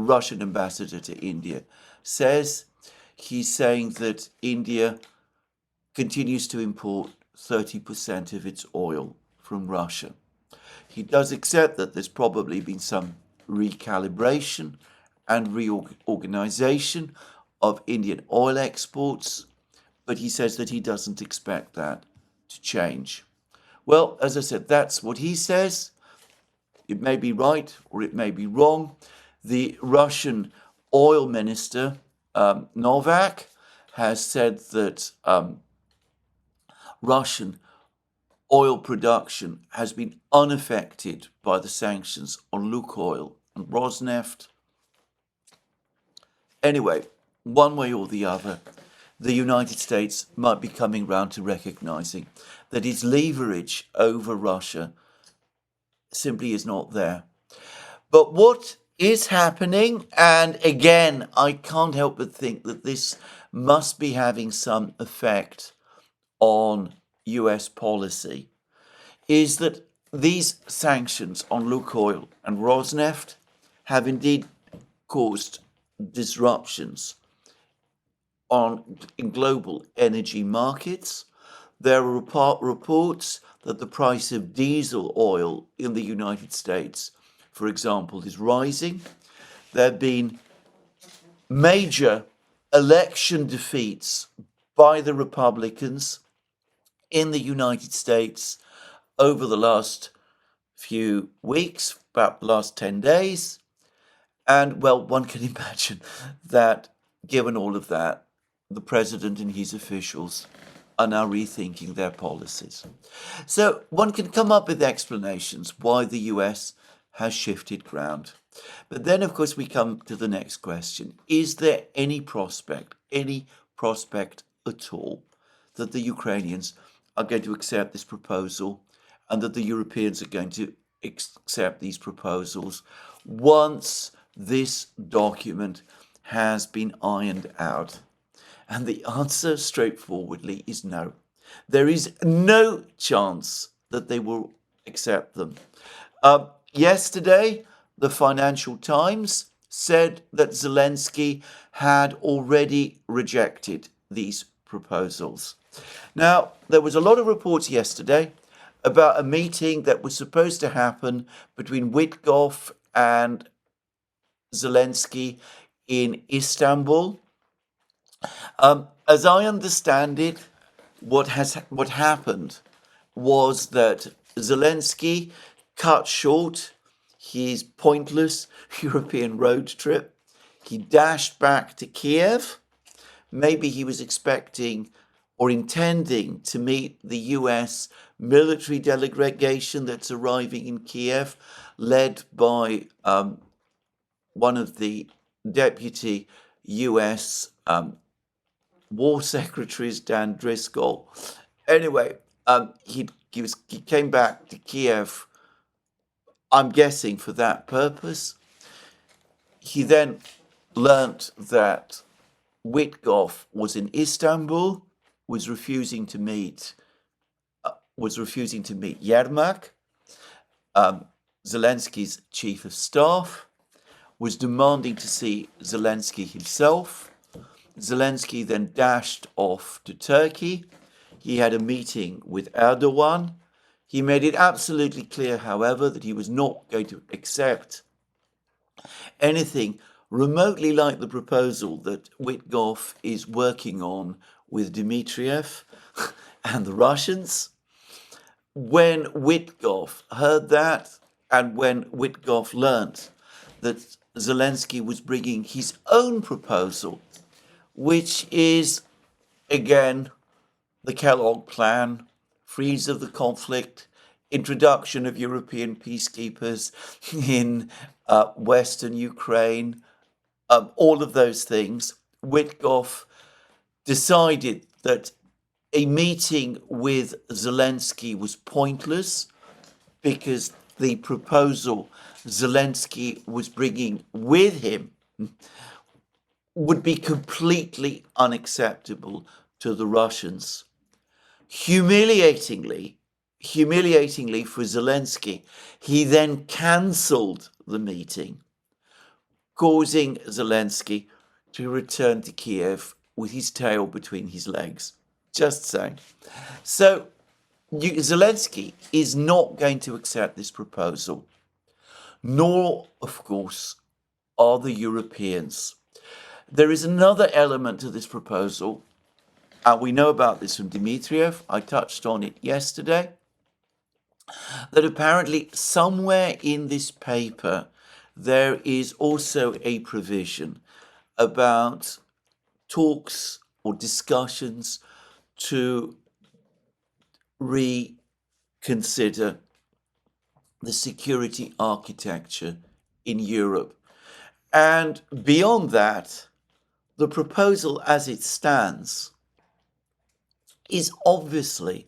Russian ambassador to India says. He's saying that India continues to import 30% of its oil from Russia. He does accept that there's probably been some recalibration and reorganization of Indian oil exports, but he says that he doesn't expect that to change. Well, as I said, that's what he says. It may be right or it may be wrong. The Russian oil minister, Novak, has said that Russian oil production has been unaffected by the sanctions on Lukoil and Rosneft. Anyway, one way or the other, the United States might be coming round to recognizing that its leverage over Russia simply is not there. But what is happening, and again, I can't help but think that this must be having some effect on US policy, is that these sanctions on Lukoil and Rosneft have indeed caused disruptions in global energy markets. There are reports that the price of diesel oil in the United States, for example, is rising. There have been major election defeats by the Republicans in the United States over the last few weeks, about the last 10 days. And, well, one can imagine that, given all of that, the president and his officials are now rethinking their policies. So one can come up with explanations why the US has shifted ground. But then, of course, we come to the next question. Is there any prospect at all, that the Ukrainians are going to accept this proposal and that the Europeans are going to accept these proposals once this document has been ironed out? And the answer, straightforwardly, is no. There is no chance that they will accept them. Yesterday, the Financial Times said that Zelensky had already rejected these proposals. Now, there was a lot of reports yesterday about a meeting that was supposed to happen between Witkoff and Zelensky in Istanbul. As I understand it, what happened was that Zelensky cut short his pointless European road trip. He dashed back to Kiev. Maybe he was expecting or intending to meet the US military delegation that's arriving in Kiev, led by one of the deputy US war secretaries, Dan Driscoll. Anyway, he came back to Kiev, I'm guessing, for that purpose. He then learnt that Witkoff was in Istanbul, was refusing to meet Yermak, Zelensky's chief of staff, was demanding to see Zelensky himself. Zelensky then dashed off to Turkey. He had a meeting with Erdogan. He made it absolutely clear, however, that he was not going to accept anything remotely like the proposal that Witkoff is working on with Dimmitrif and the Russians. When Witkoff heard that, and when Witkoff learnt that Zelensky was bringing his own proposal, which is, again, the Kellogg plan, freeze of the conflict, introduction of European peacekeepers in Western Ukraine, all of those things, Witkoff decided that a meeting with Zelensky was pointless because the proposal Zelensky was bringing with him would be completely unacceptable to the Russians. Humiliatingly for Zelensky, he then cancelled the meeting, causing Zelensky to return to Kiev with his tail between his legs. Just saying. So Zelensky is not going to accept this proposal, nor, of course, are the Europeans. There is another element to this proposal. We know about this from Dimmitrif. I touched on it yesterday. That apparently somewhere in this paper there is also a provision about talks or discussions to reconsider the security architecture in Europe. And beyond that, the proposal as it stands is obviously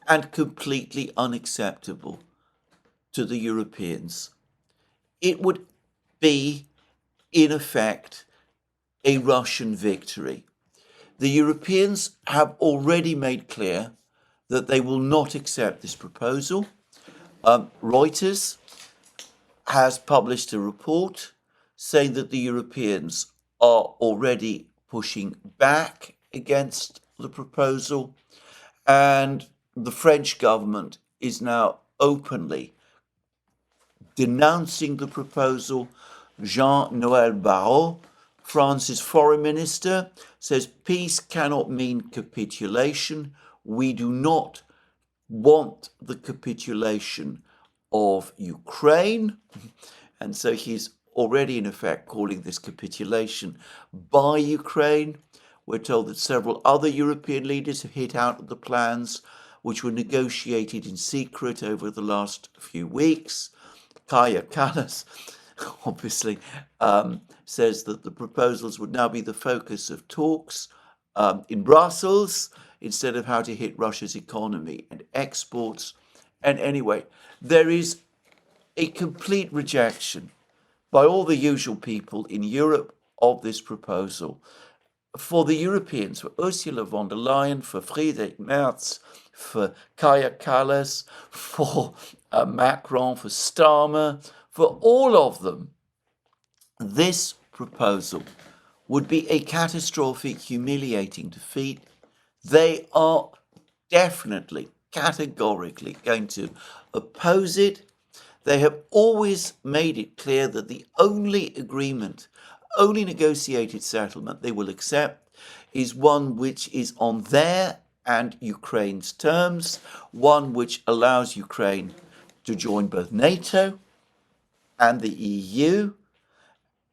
and completely unacceptable to the Europeans. It would be, in effect, a Russian victory. The Europeans have already made clear that they will not accept this proposal. Reuters has published a report saying that the Europeans are already pushing back against the proposal, and the French government is now openly denouncing the proposal. Jean-Noël Barrot, France's foreign minister, says peace cannot mean capitulation. We do not want the capitulation of Ukraine. And so he's already, in effect, calling this capitulation by Ukraine. We're told that several other European leaders have hit out at the plans, which were negotiated in secret over the last few weeks. Kaja Kallas, obviously, says that the proposals would now be the focus of talks in Brussels instead of how to hit Russia's economy and exports. And anyway, there is a complete rejection by all the usual people in Europe of this proposal. For the Europeans, for Ursula von der Leyen, for Friedrich Merz, for Kaja Kallas, for Macron, for Starmer, for all of them, this proposal would be a catastrophic, humiliating defeat. They are definitely, categorically going to oppose it. They have always made it clear that the only agreement, only negotiated settlement they will accept is one which is on their and Ukraine's terms, one which allows Ukraine to join both NATO and the EU,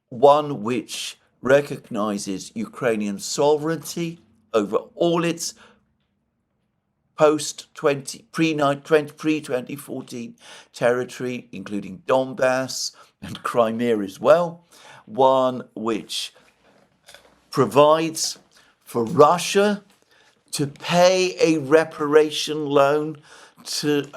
one which recognizes Ukrainian sovereignty over all its pre-2014 territory, including Donbass and Crimea as well, one which provides for Russia to pay a reparations to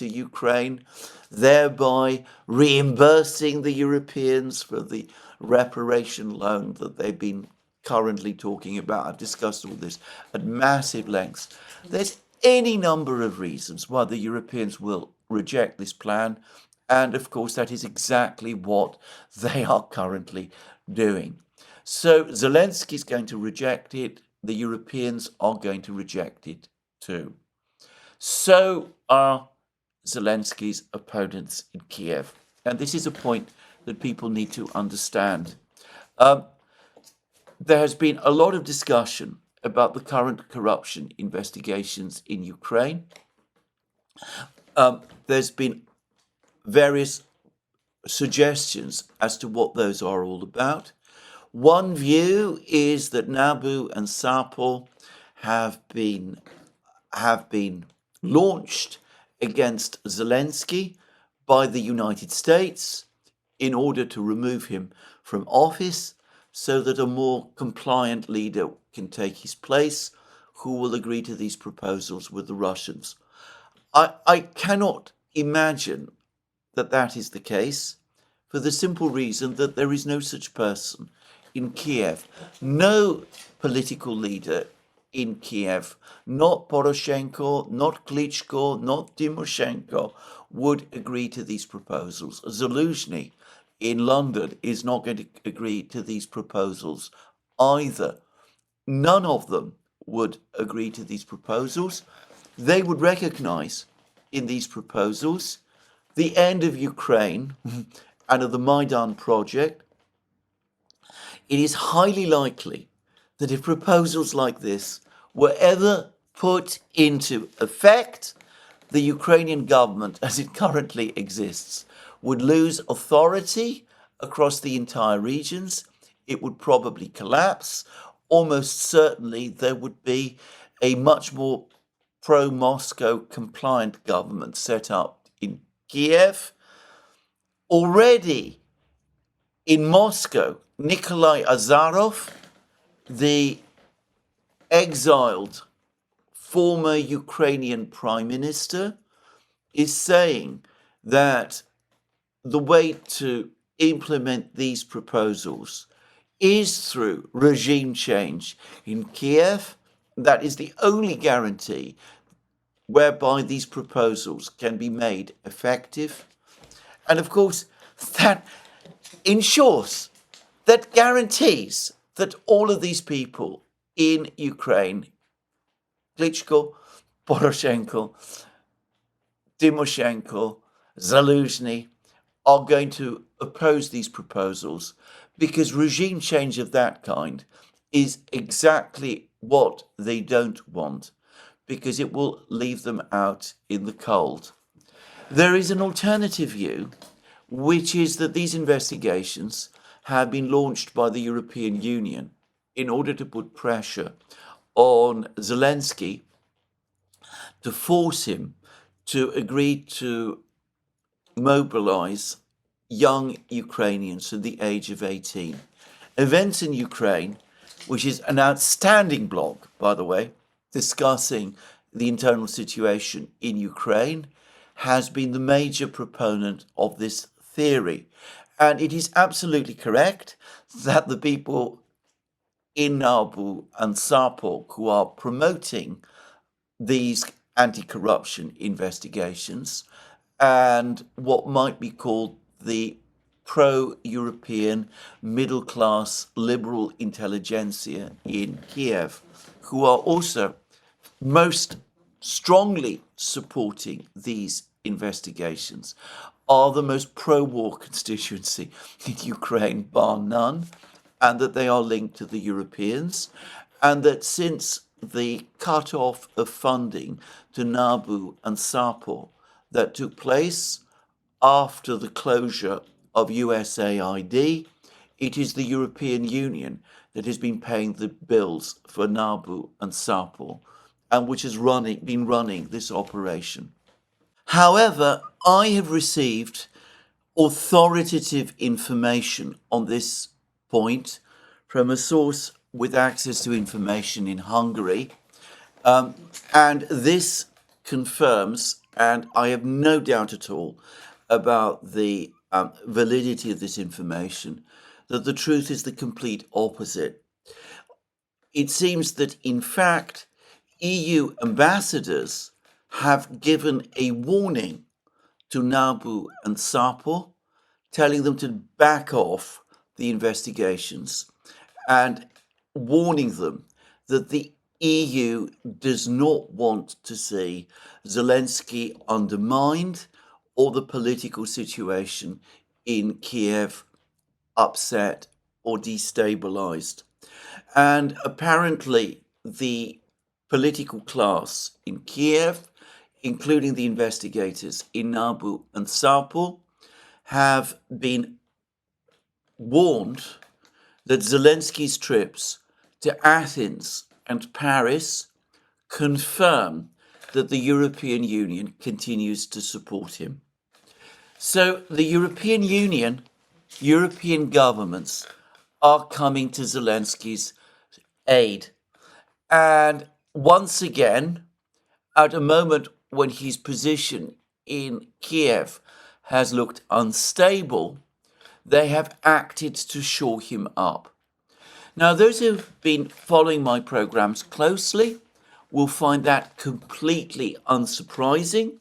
Ukraine, thereby reimbursing the Europeans for the reparation loan that they've been currently talking about. I've discussed all this at massive lengths. There's any number of reasons why the Europeans will reject this plan, and of course that is exactly what they are currently doing. So Zelensky is going to reject it. The Europeans are going to reject it too. So are Zelensky's opponents in Kiev. And this is a point that people need to understand. There has been a lot of discussion about the current corruption investigations in Ukraine. There's been various suggestions as to what those are all about. One view is that Nabu and Sapor have been launched against Zelensky by the United States in order to remove him from office so that a more compliant leader can take his place who will agree to these proposals with the Russians. I cannot imagine that that is the case for the simple reason that there is no such person in Kiev. No political leader in Kiev, not Poroshenko, not Klitschko, not Timoshenko, would agree to these proposals. Zaluzhny in London is not going to agree to these proposals either. None of them would agree to these proposals. They would recognize in these proposals the end of Ukraine and of the Maidan project. It is highly likely that if proposals like this were ever put into effect, the Ukrainian government, as it currently exists, would lose authority across the entire regions. It would probably collapse. Almost certainly, there would be a much more pro-Moscow compliant government set up in Kiev. Already in Moscow, Nikolai Azarov, the exiled former Ukrainian prime minister, is saying that the way to implement these proposals is through regime change in Kiev. That is the only guarantee whereby these proposals can be made effective. And of course, that ensures, that guarantees that all of these people in Ukraine, Klitschko, Poroshenko, Timoshenko, Zaluzhny, are going to oppose these proposals, because regime change of that kind is exactly what they don't want, because it will leave them out in the cold. There is an alternative view, which is that these investigations have been launched by the European Union in order to put pressure on Zelensky to force him to agree to mobilize young Ukrainians to the age of 18. Events in Ukraine, which is an outstanding blog, by the way, discussing the internal situation in Ukraine, has been the major proponent of this theory. And it is absolutely correct that the people in Nabu and Sarpok who are promoting these anti-corruption investigations and what might be called the pro-European middle-class liberal intelligentsia in Kiev, who are also most strongly supporting these investigations, are the most pro-war constituency in Ukraine, bar none, and that they are linked to the Europeans, and that since the cut-off of funding to Nabu and Sarpor that took place after the closure of USAID, it is the European Union that has been paying the bills for Nabu and Sarpor, and which has been running this operation. However, I have received authoritative information on this point from a source with access to information in Hungary, and this confirms, and I have no doubt at all about the validity of this information, that the truth is the complete opposite. It seems that, in fact, EU ambassadors have given a warning to Nabu and Sarpor, telling them to back off the investigations and warning them that the EU does not want to see Zelensky undermined or the political situation in Kiev upset or destabilized. And apparently the political class in Kiev, including the investigators in Nabu and Sarpor, have been warned that Zelensky's trips to Athens and Paris confirm that the European Union continues to support him. So the European Union, European governments are coming to Zelensky's aid. And once again, at a moment when his position in Kiev has looked unstable, they have acted to shore him up. Now, those who've been following my programs closely will find that completely unsurprising.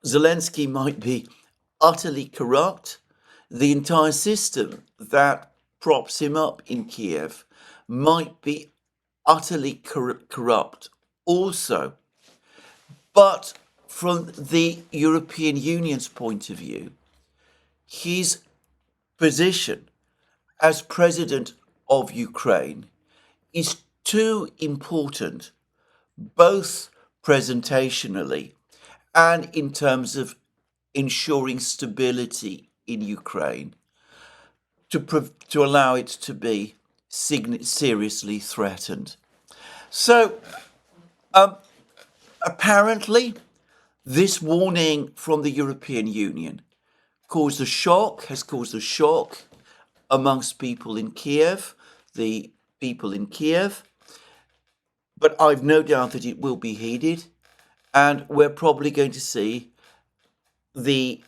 Zelensky might be utterly corrupt. The entire system that props him up in Kiev might be utterly corrupt also. But from the European Union's point of view, his position as president of Ukraine is too important, both presentationally and in terms of ensuring stability in Ukraine, to allow it to be seriously threatened. So, apparently, this warning from the European Union has caused a shock amongst people in Kiev, the people in Kiev, but I've no doubt that it will be heeded, and we're probably going to see the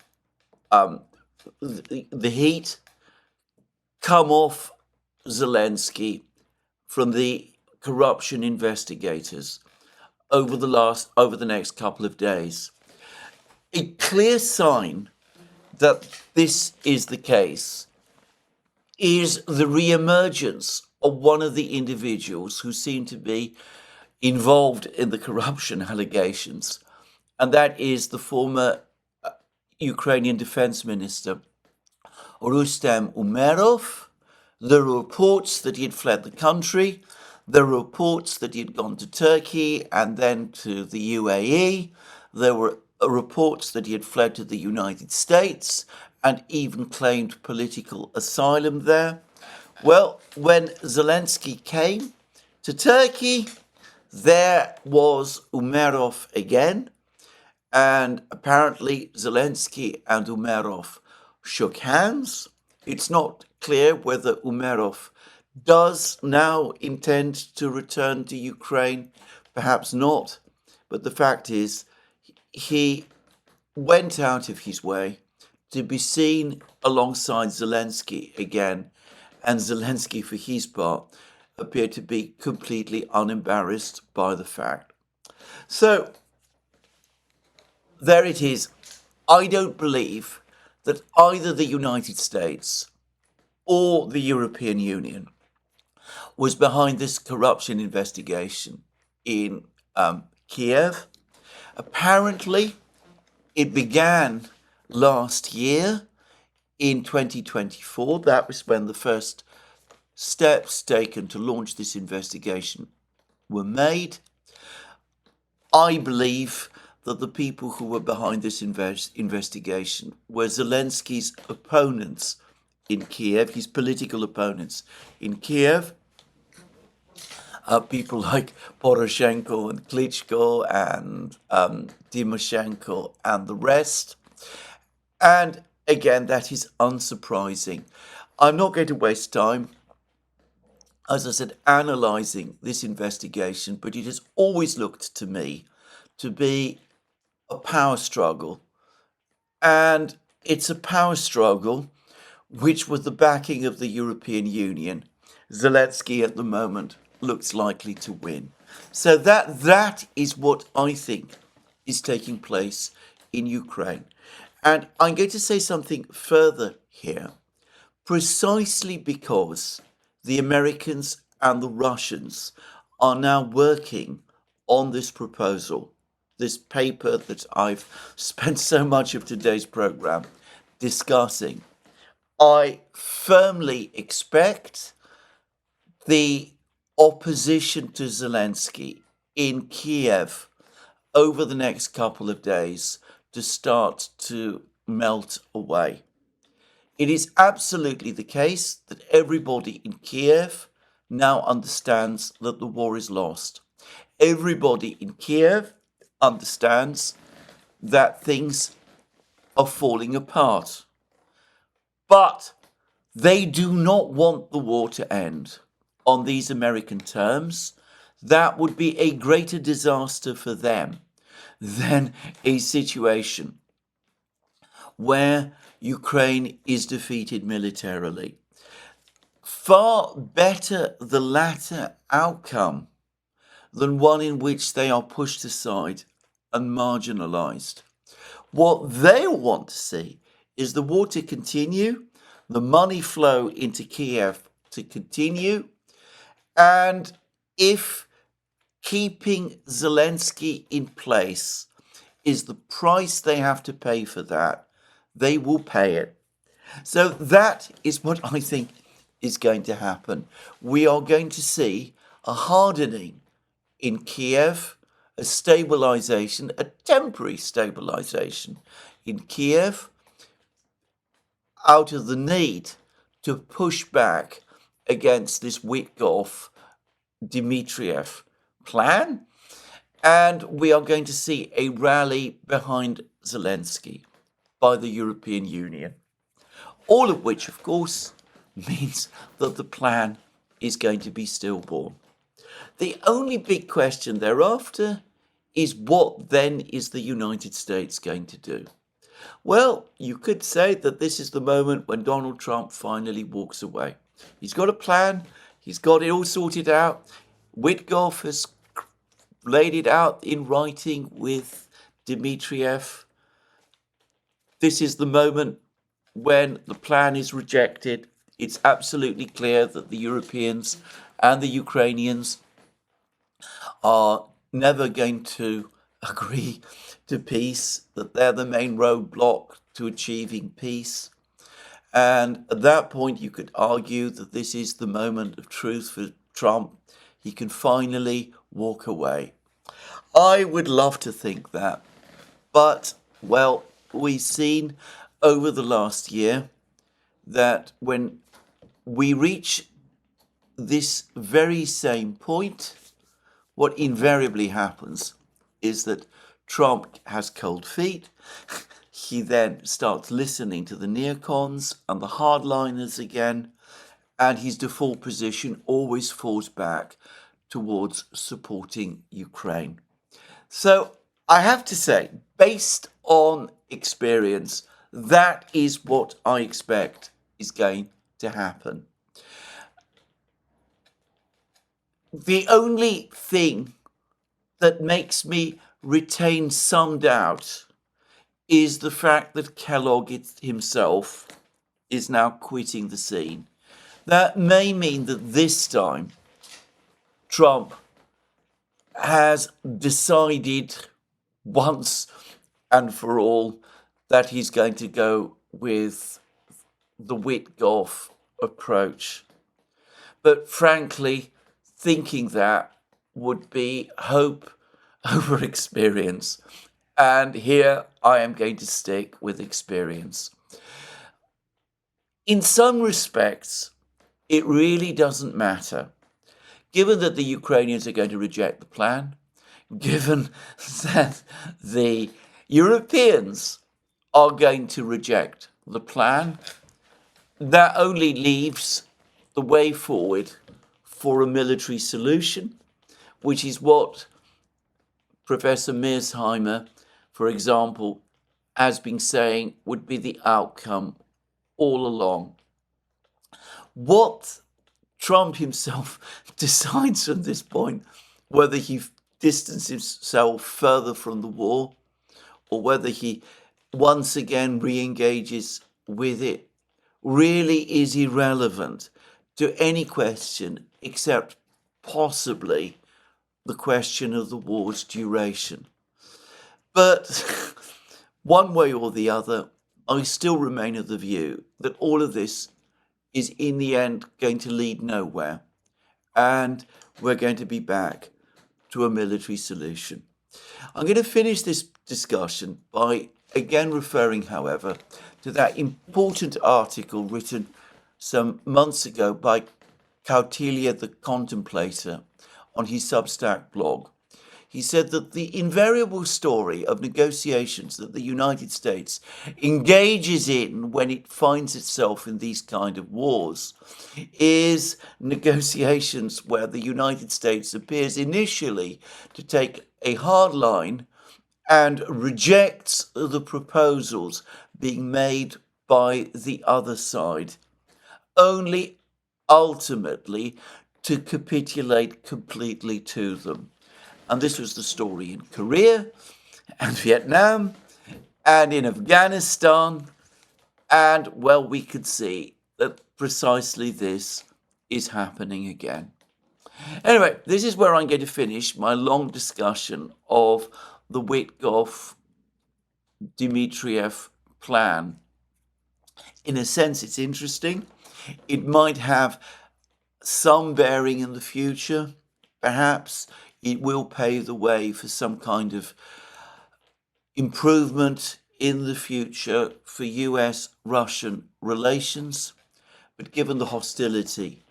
heat come off Zelensky from the corruption investigators over the next couple of days. A clear sign that this is the case is the re-emergence of one of the individuals who seem to be involved in the corruption allegations, and that is the former Ukrainian defense minister, Rustem Umerov. There are reports that he had fled the country. There were reports that he had gone to Turkey and then to the UAE. There were reports that he had fled to the United States and even claimed political asylum there. Well, when Zelensky came to Turkey, there was Umerov again, and apparently Zelensky and Umerov shook hands. It's not clear whether Umerov does now intend to return to Ukraine, perhaps not, but the fact is he went out of his way to be seen alongside Zelensky again, and Zelensky, for his part, appeared to be completely unembarrassed by the fact. So, there it is. I don't believe that either the United States or the European Union was behind this corruption investigation in Kiev. Apparently, it began last year in 2024. That was when the first steps taken to launch this investigation were made. I believe that the people who were behind this investigation were Zelensky's opponents in Kiev, his political opponents in Kiev, people like Poroshenko and Klitschko and Tymoshenko and the rest. And again, that is unsurprising. I'm not going to waste time, as I said, analysing this investigation, but it has always looked to me to be a power struggle. And it's a power struggle which, with the backing of the European Union, Zelensky at the moment looks likely to win. So that is what I think is taking place in Ukraine. And I'm going to say something further here, precisely because the Americans and the Russians are now working on this proposal, this paper that I've spent so much of today's program discussing. I firmly expect the opposition to Zelensky in Kiev over the next couple of days to start to melt away. It is absolutely the case that everybody in Kiev now understands that the war is lost. Everybody in Kiev understands that things are falling apart. But they do not want the war to end on these American terms. That would be a greater disaster for them than a situation where Ukraine is defeated militarily. Far better the latter outcome than one in which they are pushed aside and marginalized. What they want to see is the war to continue, the money flow into Kiev to continue, and if keeping Zelensky in place is the price they have to pay for that, they will pay it. So that is what I think is going to happen. We are going to see a hardening in Kiev, a stabilization, a temporary stabilization in Kiev, out of the need to push back against this Witkoff Dimmitrif plan. And we are going to see a rally behind Zelensky by the European Union. All of which, of course, means that the plan is going to be stillborn. The only big question thereafter is what then is the United States going to do? Well, you could say that this is the moment when Donald Trump finally walks away. He's got a plan. He's got it all sorted out. Witkoff has laid it out in writing with Dimmitrif. This is the moment when the plan is rejected. It's absolutely clear that the Europeans and the Ukrainians are never going to agree to peace, that they're the main roadblock to achieving peace. And at that point, you could argue that this is the moment of truth for Trump. He can finally walk away. I would love to think that. But, well, we've seen over the last year that when we reach this very same point, what invariably happens is that Trump has cold feet. He then starts listening to the neocons and the hardliners again, and his default position always falls back towards supporting Ukraine. So I have to say, based on experience, that is what I expect is going to happen. The only thing that makes me retain some doubt is the fact that Kellogg himself is now quitting the scene. That may mean that this time Trump has decided once and for all that he's going to go with the Witkoff approach. But frankly, thinking that would be hope over experience. And here I am going to stick with experience. In some respects, it really doesn't matter. Given that the Ukrainians are going to reject the plan, given that the Europeans are going to reject the plan, that only leaves the way forward for a military solution, which is what Professor Mearsheimer, for example, has been saying would be the outcome all along. What Trump himself decides from this point, whether he distances himself further from the war or whether he once again re-engages with it, really is irrelevant to any question except possibly the question of the war's duration. But one way or the other, I still remain of the view that all of this is in the end going to lead nowhere, and we're going to be back to a military solution. I'm going to finish this discussion by again referring, however, to that important article written some months ago by Kiriel the Contemplator on his Substack blog. He said that the invariable story of negotiations that the United States engages in when it finds itself in these kind of wars is negotiations where the United States appears initially to take a hard line and rejects the proposals being made by the other side, only ultimately to capitulate completely to them. And this was the story in Korea and Vietnam and in Afghanistan. And, well, we could see that precisely this is happening again. Anyway, this is where I'm going to finish my long discussion of the Witkoff Dimmitrif plan. In a sense, it's interesting. It might have some bearing in the future. Perhaps it will pave the way for some kind of improvement in the future for US-Russian relations. But given the hostility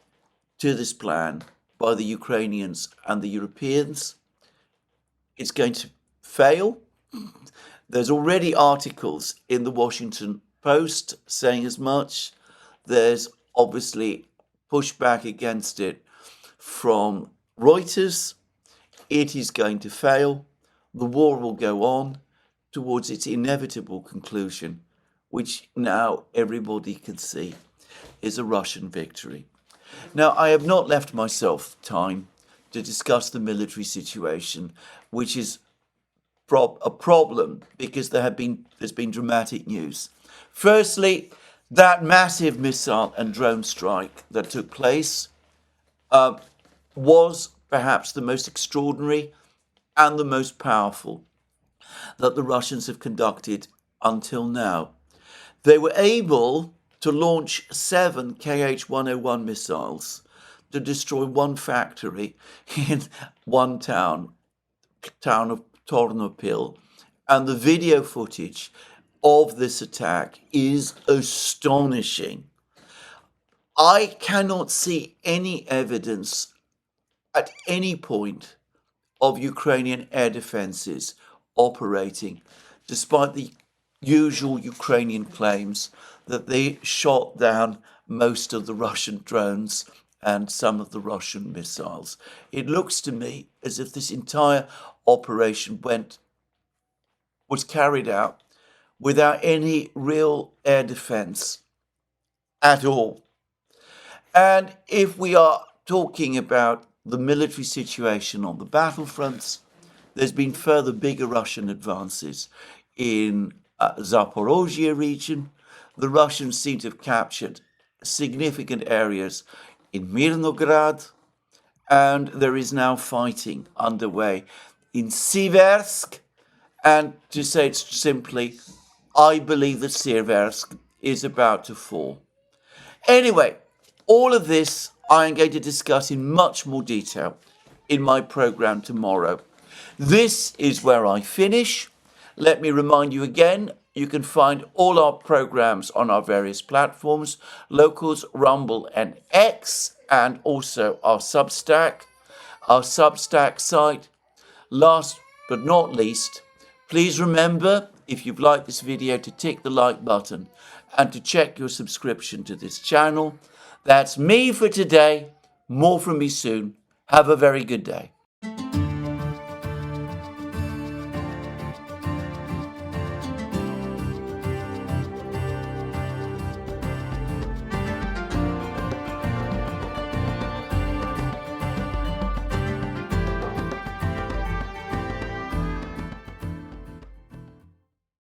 to this plan by the Ukrainians and the Europeans, it's going to fail. There's already articles in the Washington Post saying as much. There's obviously pushback against it from Reuters. It is going to fail. The war will go on towards its inevitable conclusion, which now everybody can see is a Russian victory. Now, I have not left myself time to discuss the military situation, which is a problem because there's been dramatic news. Firstly, that massive missile and drone strike that took place was perhaps the most extraordinary and the most powerful that the Russians have conducted until now. They were able to launch 7 Kh-101 missiles to destroy one factory in one town of Tornopil, and the video footage of this attack is astonishing. I cannot see any evidence at any point of Ukrainian air defenses operating, despite the usual Ukrainian claims that they shot down most of the Russian drones and some of the Russian missiles. It looks to me as if this entire operation was carried out without any real air defense at all. And if we are talking about the military situation on the battlefronts, there's been further bigger Russian advances in Zaporozhye region. The Russians seem to have captured significant areas in Mirnograd, and there is now fighting underway in Siversk. And to say it simply, I believe that Siversk is about to fall. Anyway, all of this I am going to discuss in much more detail in my program tomorrow. This is where I finish. Let me remind you again, you can find all our programs on our various platforms, Locals, Rumble and X, and also our Substack site. Last but not least, please remember, if you've liked this video, to tick the like button and to check your subscription to this channel. That's me for today. More from me soon. Have a very good day.